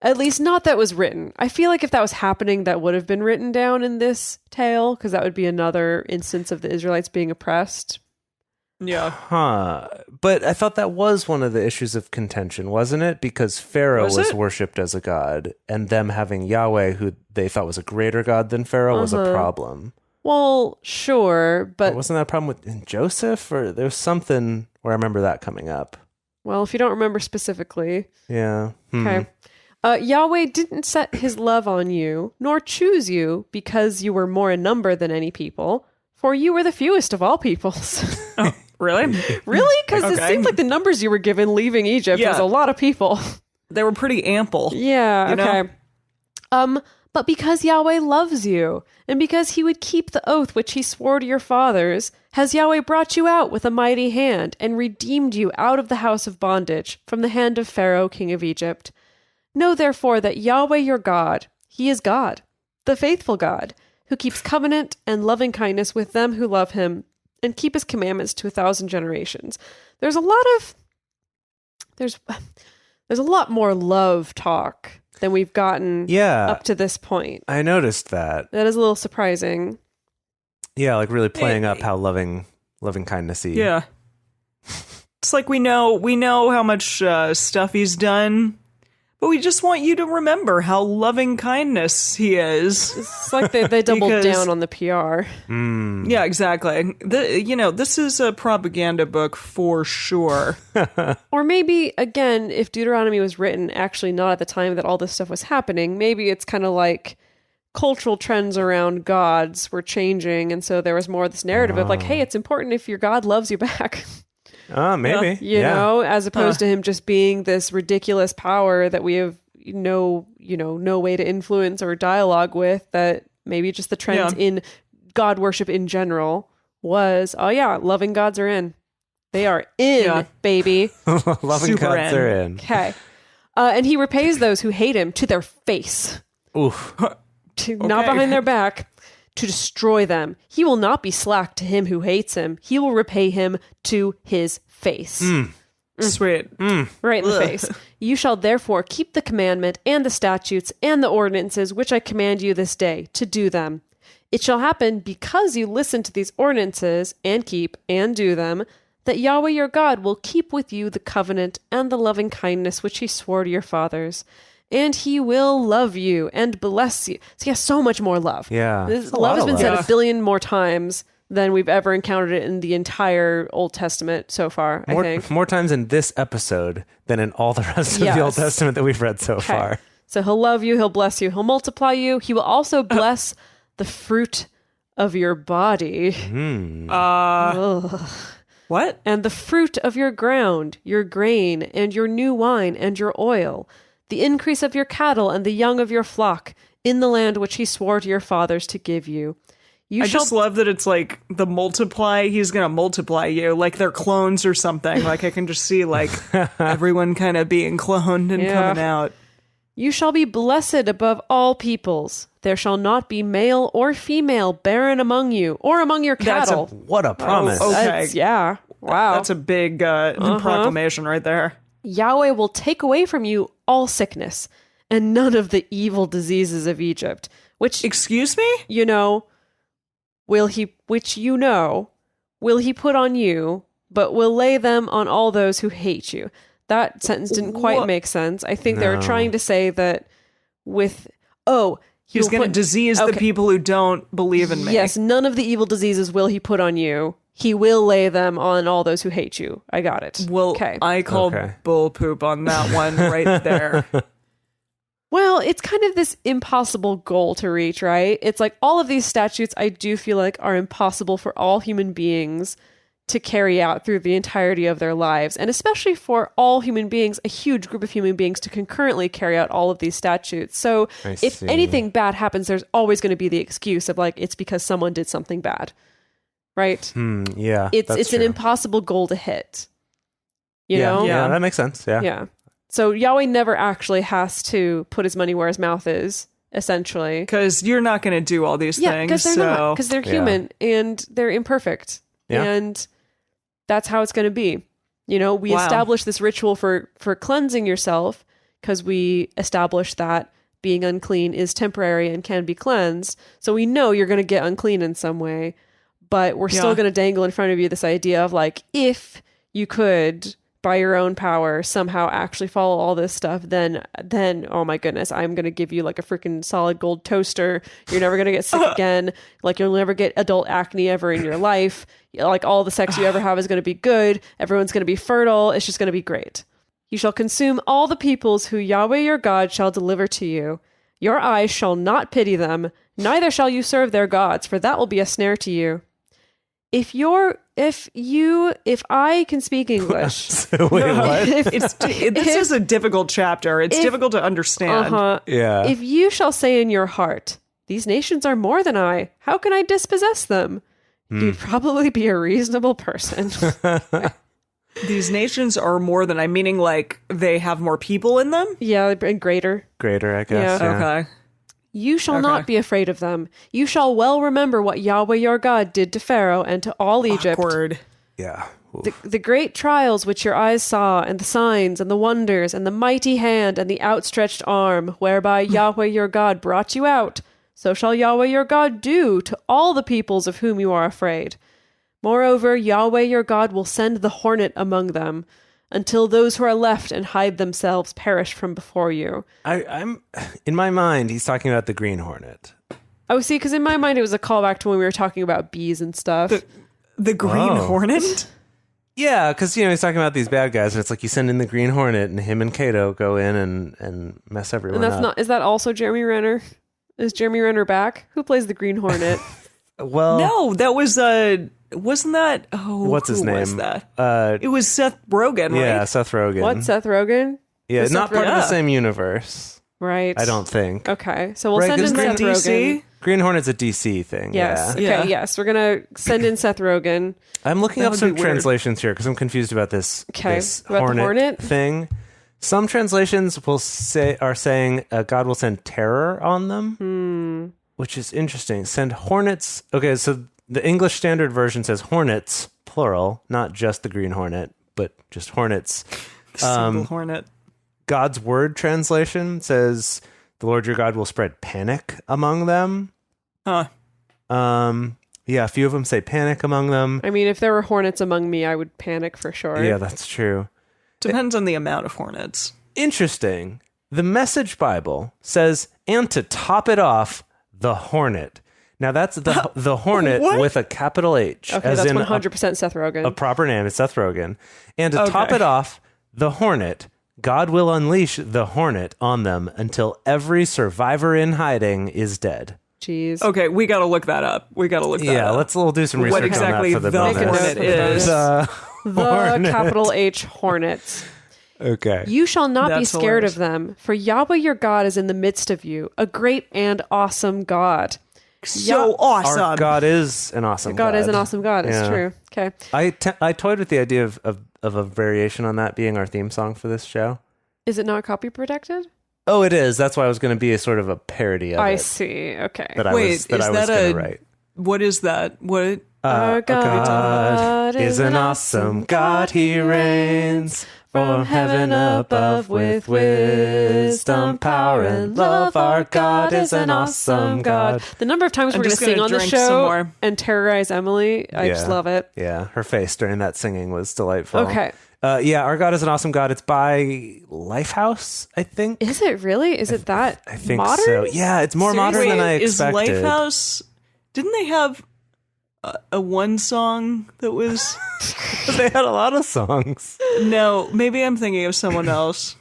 At least not that was written. I feel like if that was happening, that would have been written down in this tale, because that would be another instance of the Israelites being oppressed. Yeah. Huh. But I thought that was one of the issues of contention, wasn't it? Because Pharaoh Was was it? worshipped as a god, and them having Yahweh, who they thought was a greater god than Pharaoh, was a problem. Well, sure, But but wasn't that a problem with Joseph? Or there was something where I remember that coming up. well, if you don't remember specifically, Yeah. okay. Yahweh didn't set his love on you, nor choose you, because you were more in number than any people, for you were the fewest of all peoples. Really? Really? Because it Okay. seemed like the numbers you were given leaving Egypt Yeah. was a lot of people. They were pretty ample. Yeah, You know? okay. But because Yahweh loves you, and because he would keep the oath which he swore to your fathers, has Yahweh brought you out with a mighty hand, and redeemed you out of the house of bondage, from the hand of Pharaoh king of Egypt. Know therefore that Yahweh your God, he is God, the faithful God, who keeps covenant and loving kindness with them who love him, and keep his commandments to 1,000 generations. There's a lot more love talk than we've gotten Yeah. up to this point. I noticed that. That is a little surprising. Yeah, like really playing up how loving kindness-y. Yeah. It's like we know how much stuff he's done, but we just want you to remember how loving kindness he is. It's like they doubled Because- down on the PR. Yeah, exactly. This is a propaganda book for sure. Or maybe, again, if Deuteronomy was written actually not at the time that all this stuff was happening, maybe it's kind of like cultural trends around gods were changing, and so there was more of this narrative of like, hey, it's important if your god loves you back. Maybe. You Yeah. know, as opposed to him just being this ridiculous power that we have no way to influence or dialogue with, that maybe just the trends in God worship in general was, oh yeah, loving gods are in. They are in, baby. Loving Super gods in. are in. Okay. And he repays those who hate him to their face, Oof. not behind their back, to destroy them. He will not be slack to him who hates him. He will repay him to his face. Sweet. Right in the face. You shall therefore keep the commandment and the statutes and the ordinances which I command you this day to do them. It shall happen, because you listen to these ordinances and keep and do them, that Yahweh your God will keep with you the covenant and the loving kindness which he swore to your fathers. And he will love you and bless you. So he has so much more love. Yeah. This It's a love lot has of been said love. a billion more times than we've ever encountered it in the entire Old Testament so far, I think. More times in this episode than in all the rest of the Old Yes. Testament that we've read so far. So he'll love you, he'll bless you, he'll multiply you. He will also bless the fruit of your body What? and the fruit of your ground, your grain and your new wine and your oil, the increase of your cattle and the young of your flock in the land which he swore to your fathers to give you. I just love that it's like the multiply, he's going to multiply you, like they're clones or something. Like I can just see like everyone kind of being cloned and coming out. You shall be blessed above all peoples. There shall not be male or female barren among you or among your That's cattle. What a promise. Oh, okay. That's- yeah. Wow. That's a big proclamation right there. Yahweh will take away from you all sickness, and none of the evil diseases of Egypt, which, Excuse me? will he put on you, but will lay them on all those who hate you. That sentence didn't quite What? make sense. I think they were No. trying to say that He's going to disease the people who don't believe in me. Yes, none of the evil diseases will he put on you. He will lay them on all those who hate you. I got it. Well, okay. I call Okay. bull poop on that one right there. Well, it's kind of this impossible goal to reach, right? It's like all of these statutes I do feel like are impossible for all human beings to carry out through the entirety of their lives, and especially for all human beings, a huge group of human beings to concurrently carry out all of these statutes. So I if see. anything bad happens, there's always going to be the excuse of like, it's because someone did something bad, right? Yeah. It's that's an true. impossible goal to hit. You Yeah, know? yeah, that makes sense. Yeah. Yeah. So Yahweh never actually has to put his money where his mouth is, essentially. Because you're not going to do all these Yeah, things. because they're not. So Because they're Yeah. human and they're imperfect. Yeah. And that's how it's going to be. We Wow. establish this ritual for cleansing yourself because we establish that being unclean is temporary and can be cleansed. So we know you're going to get unclean in some way, but we're still Yeah. going to dangle in front of you this idea of like, if you could by your own power somehow actually follow all this stuff, then oh my goodness, I'm going to give you like a freaking solid gold toaster. You're never going to get sick again. Like you'll never get adult acne ever in your life. Like all the sex you ever have is going to be good. Everyone's going to be fertile. It's just going to be great. You shall consume all the peoples who Yahweh your God shall deliver to you. Your eyes shall not pity them, neither shall you serve their gods, for that will be a snare to you. If I can speak English, Wait, what? this is a difficult chapter. It's difficult to understand. Yeah. if you shall say in your heart, these nations are more than I, how can I dispossess them? You'd probably be a reasonable person. These nations are more than I, meaning like they have more people in them? Yeah, and greater. Greater, I guess. Yeah. Yeah. Okay. You shall not be afraid of them. You shall well remember what Yahweh your God did to Pharaoh and to all Egypt. Awkward. Yeah. Oof. The great trials which your eyes saw, and the signs, and the wonders, and the mighty hand, and the outstretched arm, whereby Yahweh your God brought you out, so shall Yahweh your God do to all the peoples of whom you are afraid. Moreover, Yahweh your God will send the hornet among them, until those who are left and hide themselves perish from before you. I'm in my mind, he's talking about the green hornet. Oh, see, because in my mind it was a callback to when we were talking about bees and stuff. The Green Oh. Hornet? Yeah, because he's talking about these bad guys, and it's like you send in the green hornet, and him and Kato go in and mess everyone And that's up. not. Is that also Jeremy Renner? Is Jeremy Renner back? Who plays the Green Hornet? Well, No, that was wasn't that? Oh, what's his who name? was that? It was Seth Rogen, right? Yeah, Seth Rogen. What? Seth Rogen? Yeah, Was not Seth part of the Rogen? same universe. Right. I don't think. Okay, so we'll Right, send in isn't Seth Green DC? Rogen. Green Hornet's a DC thing. Yes. Yeah. Okay. Yeah. Yes, we're gonna send in Seth Rogen. I'm looking That up would some be weird. translations here because I'm confused about this. Okay, This about the hornet, hornet? thing. Some translations are saying God will send terror on them, which is interesting. Send hornets. Okay, so the English Standard Version says hornets plural, not just the green hornet, but just hornets. Single Hornet. God's Word translation says the Lord your God will spread panic among them. Huh. Yeah, a few of them say panic among them. I mean, if there were hornets among me, I would panic for sure. Yeah, that's true. Depends on the amount of hornets. Interesting. The Message Bible says, and to top it off, the hornet. Now that's the hornet What? with a capital H, Okay, as that's in 100% Seth Rogen. a proper name. It's Seth Rogen. And to top Okay. it off, the hornet. God will unleash the hornet on them until every survivor in hiding is dead. Jeez. Okay, we gotta look that up. Yeah, we'll do some research What exactly on that for the the Make a bonus. note hornet for the bonus. is. The Hornet. capital H hornets. Okay. You shall not be That's scared hilarious. of them, for Yahweh your God is in the midst of you, a great and awesome God. So awesome. Our God is an awesome God. God is an awesome God. It's Yeah. true. Okay. I toyed with the idea of a variation on that being our theme song for this show. Is it not copy protected? Oh, it is. That's why I was going to be a sort of a parody of I it. see. Okay. That Wait, I is was that going a- to write. What is that? What? Our God is an awesome God. He reigns from heaven above with wisdom, power, and love. Our God is an awesome God. The number of times I'm we're going to just sing gonna on the drink some show more. and terrorize Emily, I just love it. Yeah, her face during that singing was delightful. Okay. Our God is an awesome God. It's by Lifehouse, I think. Is it really? Is it that I think modern? so. Yeah, it's more modern than I expected. Is Lifehouse... Didn't they have a one song that was... They had a lot of songs. No, maybe I'm thinking of someone else.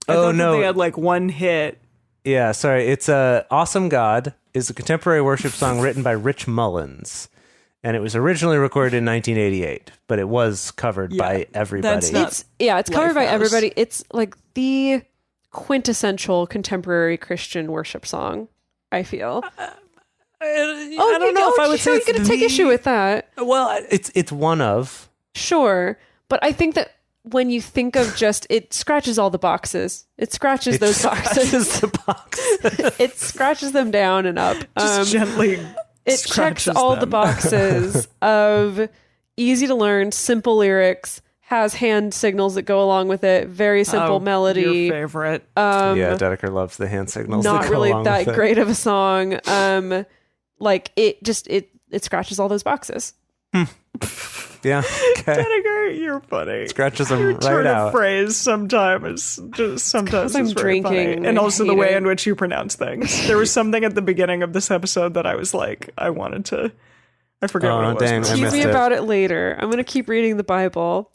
I thought that they had like one hit. Yeah, sorry. It's Awesome God is a contemporary worship song written by Rich Mullins. And it was originally recorded in 1988, but it was covered by everybody. That's not It's covered by Lifehouse. everybody. It's like the quintessential contemporary Christian worship song, I feel. I don't know if I would say you're it's going to take issue with that. Well, it's one of. Sure. But I think that when you think of just, it scratches all the boxes. It scratches those boxes. The box. It scratches them down and up. Just gently It checks scratches all them. the boxes of easy to learn, simple lyrics, has hand signals that go along with it, very simple melody. Your favorite. Yeah, Dedeker loves the hand signals. Not that go really along that with it. great of a song. Like it scratches all those boxes. Yeah. Okay. Dedeker, you're funny. Scratches them Your right turn out. of phrase sometimes is I'm very drinking funny. and And I also the hate way it. in which you pronounce things. There was something at the beginning of this episode that I was like, I wanted to. I forget what it was. dang, but- I Tease missed me it. about it later. I'm gonna keep reading the Bible.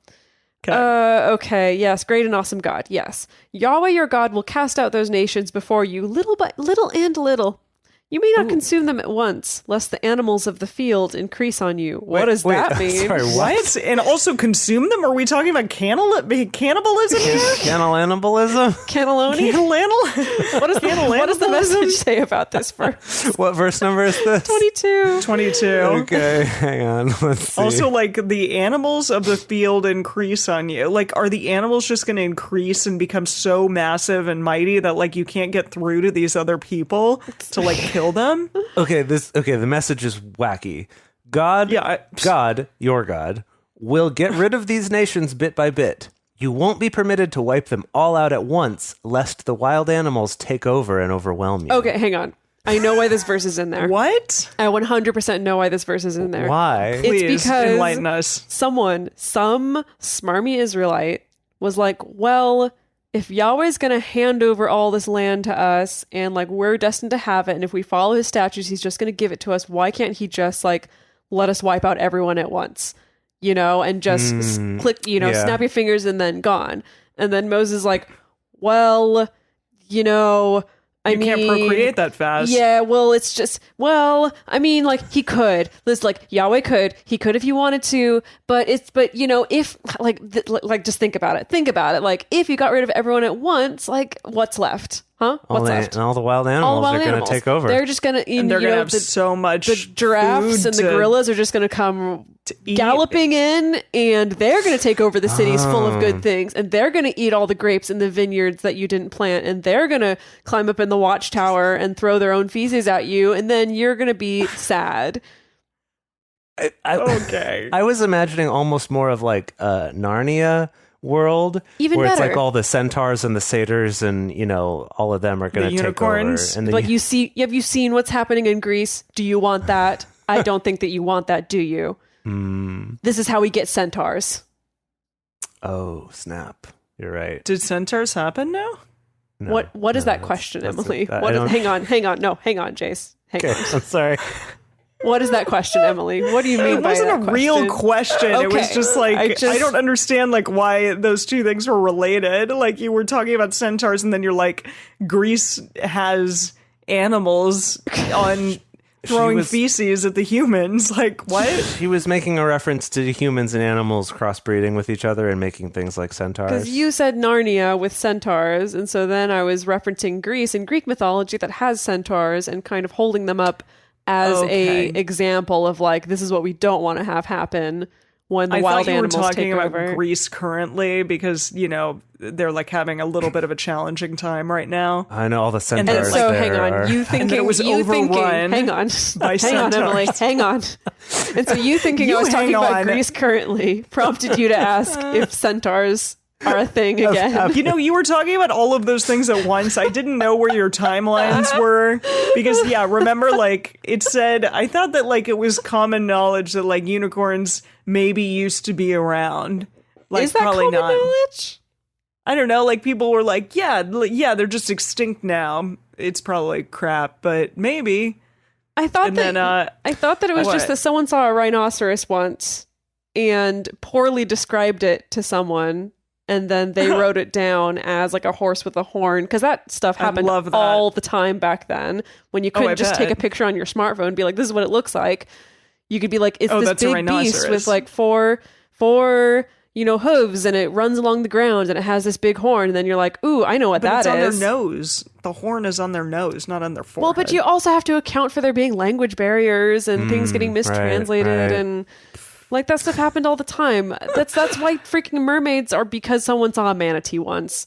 Okay. Okay, yes, great and awesome God, yes. Yahweh your God will cast out those nations before you, little by little and little. You may not consume them at once, lest the animals of the field increase on you. What does that mean? Sorry, what? What? And also consume them? Are we talking about cannibalism here? Cannibalism? Cannelloni? What does the message say about this verse? What verse number is this? 22. 22. Okay, hang on. Let's see. Also, like, the animals of the field increase on you. Like, are the animals just going to increase and become so massive and mighty that, like, you can't get through to these other people to, like, kill them? the message is wacky. God, your God, will get rid of these nations bit by bit. You won't be permitted to wipe them all out at once, lest the wild animals take over and overwhelm you. Okay, hang on. I know why this verse is in there. What? I 100% know why this verse is in there. Why? It's Please because enlighten us. some smarmy Israelite was like, well, if Yahweh's going to hand over all this land to us and like we're destined to have it, and if we follow his statutes, he's just going to give it to us, why can't he just like let us wipe out everyone at once, and just click, snap your fingers and then gone. And then Moses is like, well, I mean, can't procreate that fast. Yeah, well, it's just, like he could. It's like Yahweh he could if he wanted to, but if just think about it. Like if you got rid of everyone at once, like what's left? Huh? What's left? And all the wild animals are going to take over. They're just going to, And they're going to have so much the giraffes food and the gorillas are just going to come eat. galloping in, and they're going to take over the cities full of good things, and they're going to eat all the grapes in the vineyards that you didn't plant, and they're going to climb up in the watchtower and throw their own feces at you, and then you're going to be sad. Okay. I was imagining almost more of like Narnia world, Even where it's better. like all the centaurs and the satyrs and all of them are going to take over. unicorns? And Like have you seen what's happening in Greece? Do you want that? I don't think that you want that, do you? This is how we get centaurs. Oh, snap. You're right. Did centaurs happen now? No, What is no, that question, that's Emily? it. I What is, don't- hang on. No, hang on, Jace. Hang Okay, on. I'm sorry. What is that question, Emily? What do you mean It by wasn't that a real question. It was Okay. just like, I I don't understand like why those two things were related. Like you were talking about centaurs and then you're like, Greece has animals on throwing was- feces at the humans. Like what? He was making a reference to humans and animals crossbreeding with each other and making things like centaurs. Because you said Narnia with centaurs, and so then I was referencing Greece and Greek mythology that has centaurs and kind of holding them up as Okay. a example of like, this is what we don't want to have happen when the I wild thought you were animals talking take about over. Greece currently because, they're like having a little bit of a challenging time right now. I know all the then centaurs And so, there hang on, are- you thinking it was you thinking, overrun hang on, by hang on, Emily, centaurs. hang on. And so you thinking You I was talking hang about on. Greece currently prompted you to ask if centaurs are a thing again. You know, you were talking about all of those things at once. I didn't know where your timelines were because, remember, like, it said, I thought that, like, it was common knowledge that, like, unicorns maybe used to be around. Like, Is that probably common not. knowledge? I don't know. Like, people were like, yeah, they're just extinct now. It's probably crap, but maybe. I thought that it was just What? that someone saw a rhinoceros once and poorly described it to someone, and then they wrote it down as like a horse with a horn, because that stuff happened love that. all the time back then when you couldn't I just take a bet. picture on your smartphone and be like, this is what it looks like. You could be like, it's this that's a big beast rhinoceros. with like four hooves, and it runs along the ground and it has this big horn, and then you're like, ooh, I know what But that it's on is. their nose. The horn is on their nose, not on their forehead. Well, but you also have to account for there being language barriers and things getting mistranslated right. and like that stuff happened all the time. That's why freaking mermaids are because someone saw a manatee once.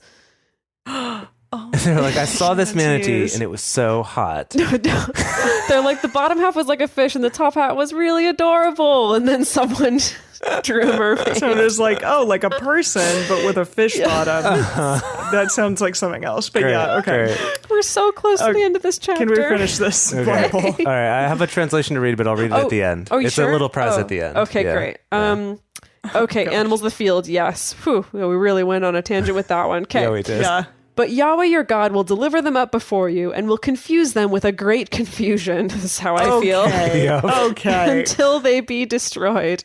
They're like, I saw this manatee manatees. and it was so hot. They're like, the bottom half was like a fish and the top half was really adorable. And then someone drew a mermaid. So it was like, oh, like a person, but with a fish bottom. That sounds like something else. But Great, yeah, okay. great. We're so close to the end of this chapter. Can we finish this Bible? All right, I have a translation to read, but I'll read it at the end. Oh, you it's sure? a little press Oh, at the end. Okay, Yeah. great. Okay, animals of the field, yes. Whew, we really went on a tangent with that one. Okay. Yeah, we did. Yeah. But Yahweh your God will deliver them up before you and will confuse them with a great confusion. This is how I feel. Yep. Okay. Until they be destroyed.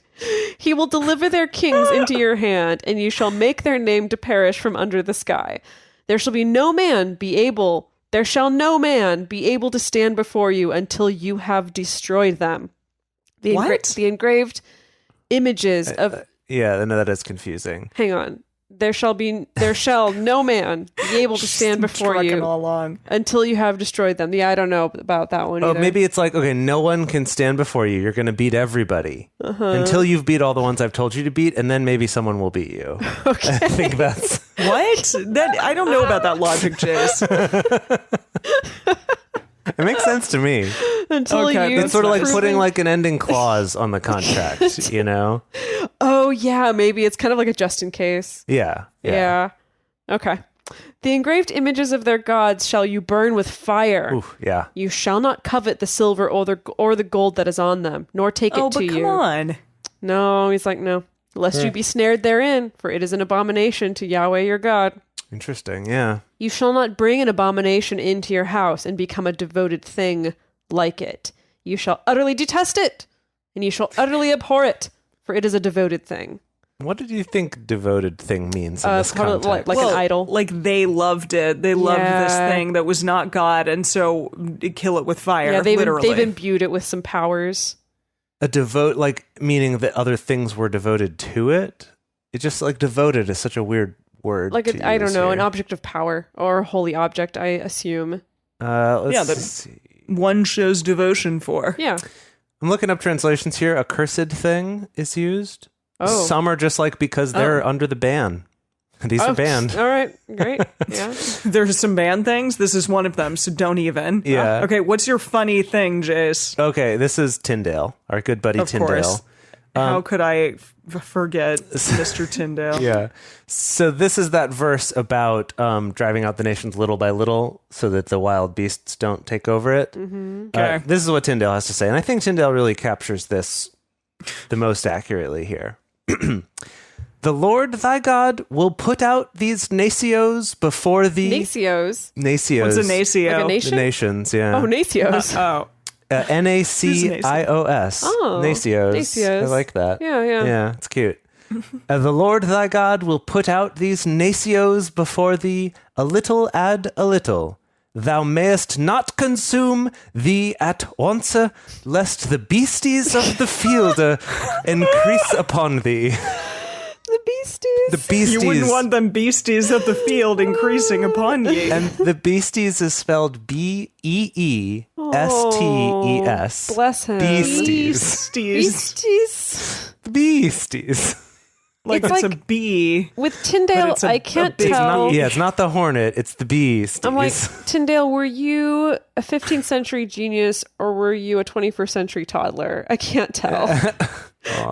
He will deliver their kings into your hand, and you shall make their name to perish from under the sky. There shall no man be able to stand before you until you have destroyed them. The engraved images of... Yeah, I know that is confusing. Hang on. There shall no man be able to stand before Trucking you all along. until you have destroyed them. Yeah, I don't know about that one either. Oh, maybe it's like, okay, no one can stand before you. You're going to beat everybody until you've beat all the ones I've told you to beat, and then maybe someone will beat you. Okay. I think that's... What? I don't know about that logic, Jace. It makes sense to me. Until Okay, you It's sort of like proven- putting like an ending clause on the contract, you know? Oh, yeah, maybe it's kind of like a just in case. Yeah. Yeah. Okay. The engraved images of their gods shall you burn with fire. Ooh, yeah. You shall not covet the silver or the gold that is on them, nor take it Oh, to but you. come on. No, he's like, no. Lest you be snared therein, for it is an abomination to Yahweh your God. Interesting. Yeah. You shall not bring an abomination into your house and become a devoted thing like it. You shall utterly detest it, and you shall utterly abhor it, for it is a devoted thing. What did you think devoted thing means in this Probably context? like an idol. Like they loved it. They loved this Yeah. thing that was not God, and so kill it with fire. Yeah, they've literally. imbued it with some powers. A devote, like meaning that other things were devoted to it? It just like devoted is such a weird word. Like, to I don't use know, here. an object of power or a holy object, I assume. Let's Yeah, that- see. One shows devotion for. Yeah. I'm looking up translations here. A cursed thing is used. Oh. Some are just like because they're under the ban. These are banned. All right. Great. Yeah. There's some banned things. This is one of them, so don't even. Yeah. Okay, what's your funny thing, Jace? Okay, this is Tyndale, our good buddy Of Tyndale. course. How could I forget Mr. Tyndale? Yeah. So this is that verse about driving out the nations little by little so that the wild beasts don't take over it. Mm-hmm. Okay. This is what Tyndale has to say. And I think Tyndale really captures this the most accurately here. The Lord thy God will put out these nacios before thee. Nacios. Nacios. What's a nacio? Like a The nation? nations, yeah. Oh, nacios. Oh. Nacios. Oh, Nacios. nacios. I like that. Yeah, yeah. Yeah, it's cute. The Lord thy God will put out these nacios before thee, a little ad a little. Thou mayest not consume thee at once, lest the beasties of the field increase upon thee. The beasties. The beasties. You wouldn't want them beasties of the field increasing upon ye. And the beasties is spelled Beestes. Bless him. Beasties. Beasties. The beasties. Like It's it's a like- bee. With Tyndale, it's a- I can't a big tell. Yeah, it's not the hornet, it's the beasties. I'm like, Tyndale, were you a 15th century genius or were you a 21st century toddler? I can't tell.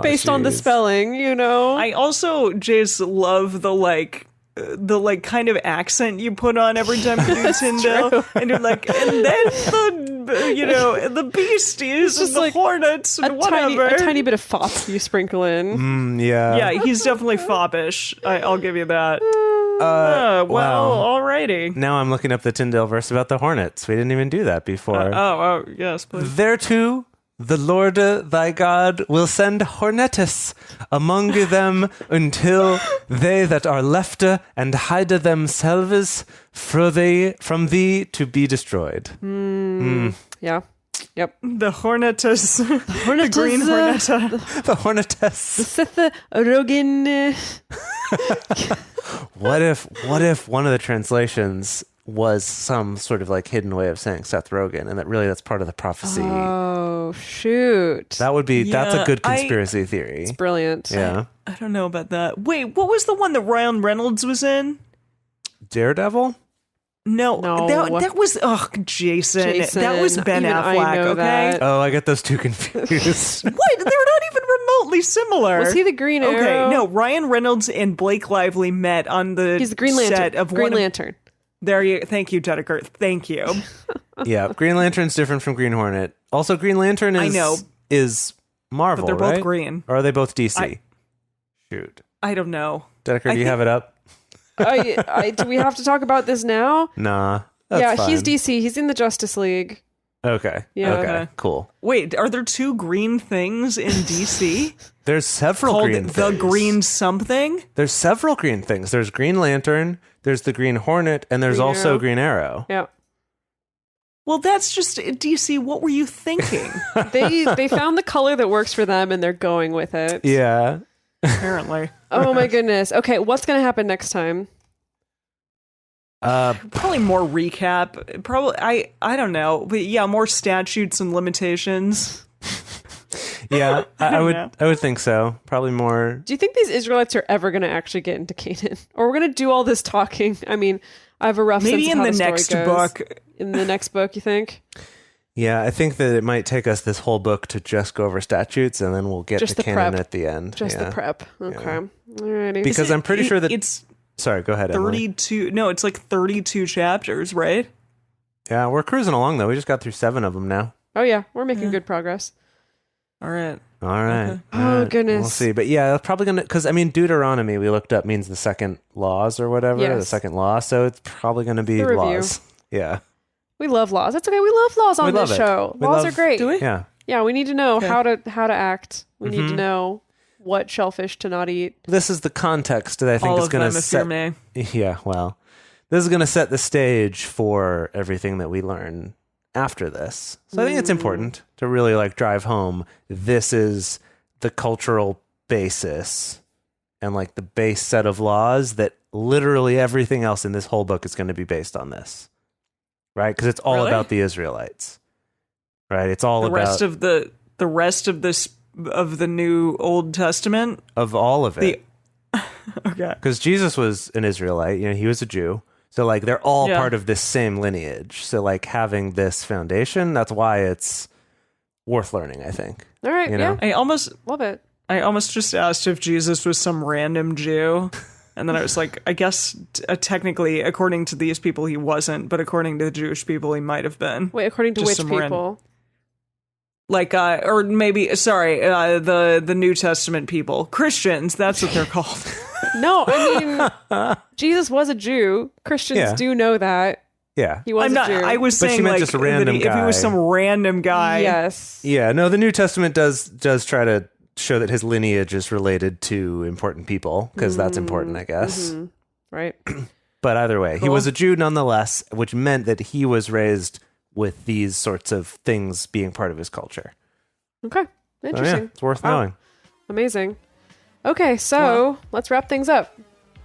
based on the jeez. spelling, you know? I also, Jace, love the kind of accent you put on every time you do Tyndale, and you're like, and then the beasties and just the like hornets and whatever. a tiny bit of fop you sprinkle in. Yeah. Yeah, he's definitely foppish. I'll give you that. Wow. Alrighty. Now I'm looking up the Tyndale verse about the hornets. We didn't even do that before. Oh, yes, please. Thereto the Lord thy God will send hornetus among them until they that are left and hide themselves from thee to be destroyed. Yeah. Yep. The hornetus. The green horneta. The hornetus. Sith Rogin. What if one of the translations was some sort of like hidden way of saying Seth Rogen, and that's part of the prophecy? Oh, shoot. That's a Yeah, good conspiracy theory. It's brilliant. Yeah. I don't know about that. Wait, what was the one that Ryan Reynolds was in? Daredevil? No. No. That was Jason. That was Ben Even I Affleck. know Okay. that. Oh, I get those two confused. What? They're not even remotely similar. Was he the Green Arrow? Okay, no. Ryan Reynolds and Blake Lively met on the He's the Green Lantern. set of Green one of- Lantern. There you. Thank you, Dedeker. Thank you. Yeah, Green Lantern's different from Green Hornet. Also, Green Lantern is I know. is Marvel, But they're both right? green. Or are they both DC? Shoot. I don't know. Dedeker, do you have it up? Do we have to talk about this now? Nah. That's fine. He's DC. He's in the Justice League. Okay. Yeah. Okay. Cool. Wait, are there two green things in DC There's several called green the things. Green something? There's several green things. There's Green Lantern, there's the Green Hornet, and there's Green also Arrow. Green Arrow. Yeah. Well, that's just DC. What were you thinking? They found the color that works for them and they're going with it. Yeah. Apparently. Oh my goodness. Okay, what's going to happen next time? Probably more recap. Probably I don't know, but yeah, more statutes and limitations. Yeah, I know. would think so. Probably more. Do you think these Israelites are ever going to actually get into Canaan? Or we're going to do all this talking? I mean, I have a rough Maybe sense in of how the story next goes. book. In the next book, you think? Yeah, I think that it might take us this whole book to just go over statutes, and then we'll get Just to the canon prep. at the end. Just Yeah. the prep. Okay. Alrighty. Because I'm pretty sure that it's Sorry, go ahead, Emily. 32. No, it's like 32 chapters, right? Yeah, we're cruising along though. We just got through 7 of them now. Oh yeah, we're making good progress. All right. All right. Okay. All Oh, right. goodness. We'll see. But yeah, it's probably gonna because Deuteronomy we looked up means the second laws or whatever, the Yes. second law. So it's probably gonna be The review. laws. Yeah. We love laws. That's okay. We love laws on We love this it. show. We Laws love- are great. Do we? Yeah. Yeah, we need to know Okay. how to act. We need Mm-hmm. to know what shellfish to not eat. This is the context that I think All is of gonna them, if set you may. Yeah, well. This is gonna set the stage for everything that we learn after this. So I think it's important to really like drive home this is the cultural basis and like the base set of laws that literally everything else in this whole book is going to be based on this. Right? Because it's all Really? about the Israelites. Right? It's all The about rest of the New Old Testament. of all of it. Okay. Because Jesus was an Israelite, he was a Jew. So like they're all Yeah. part of this same lineage. So like having this foundation, that's why it's worth learning, I think. All right. You know? Yeah. I almost just asked if Jesus was some random Jew. And then I was like, I guess technically, according to these people, he wasn't. But according to the Jewish people, he might have been. Wait, according to Just which some people? Like, or maybe, sorry, the New Testament people. Christians, that's what they're called. No, I mean, Jesus was a Jew. Christians Yeah. do know that. Yeah. He was I'm not, a Jew. I was But she saying, meant like, just a random if he was guy. some random guy. Yes. Yeah. No, the New Testament does try to show that his lineage is related to important people because that's important, I guess. Right. But either way, he Cool. was a Jew nonetheless, which meant that he was raised with these sorts of things being part of his culture. Okay. So, yeah, Interesting. it's worth Wow. knowing. Amazing. Okay, so let's wrap things up.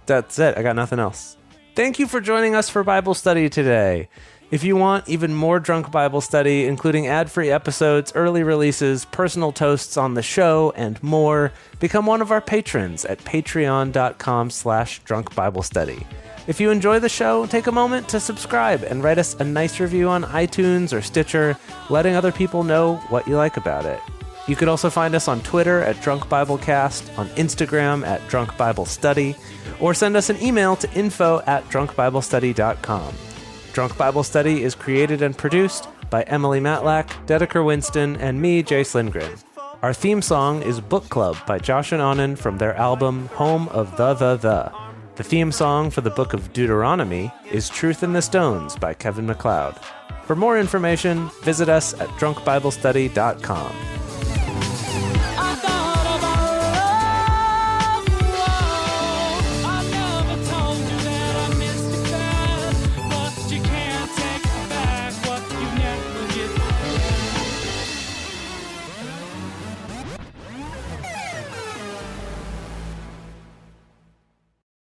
That's it. I got nothing else. Thank you for joining us for Bible study today. If you want even more Drunk Bible Study, including ad-free episodes, early releases, personal toasts on the show, and more, become one of our patrons at patreon.com/drunkbiblestudy. If you enjoy the show, take a moment to subscribe and write us a nice review on iTunes or Stitcher, letting other people know what you like about it. You could also find us on Twitter at Drunk Biblecast, on Instagram at Drunk Bible Study, or send us an email to info@drunkbiblestudy.com. Drunk Bible Study is created and produced by Emily Matlack, Dedeker Winston, and me, Jace Lindgren. Our theme song is Book Club by Josh and Anand from their album Home of the. The theme song for the book of Deuteronomy is Truth in the Stones by Kevin MacLeod. For more information, visit us at drunkbiblestudy.com.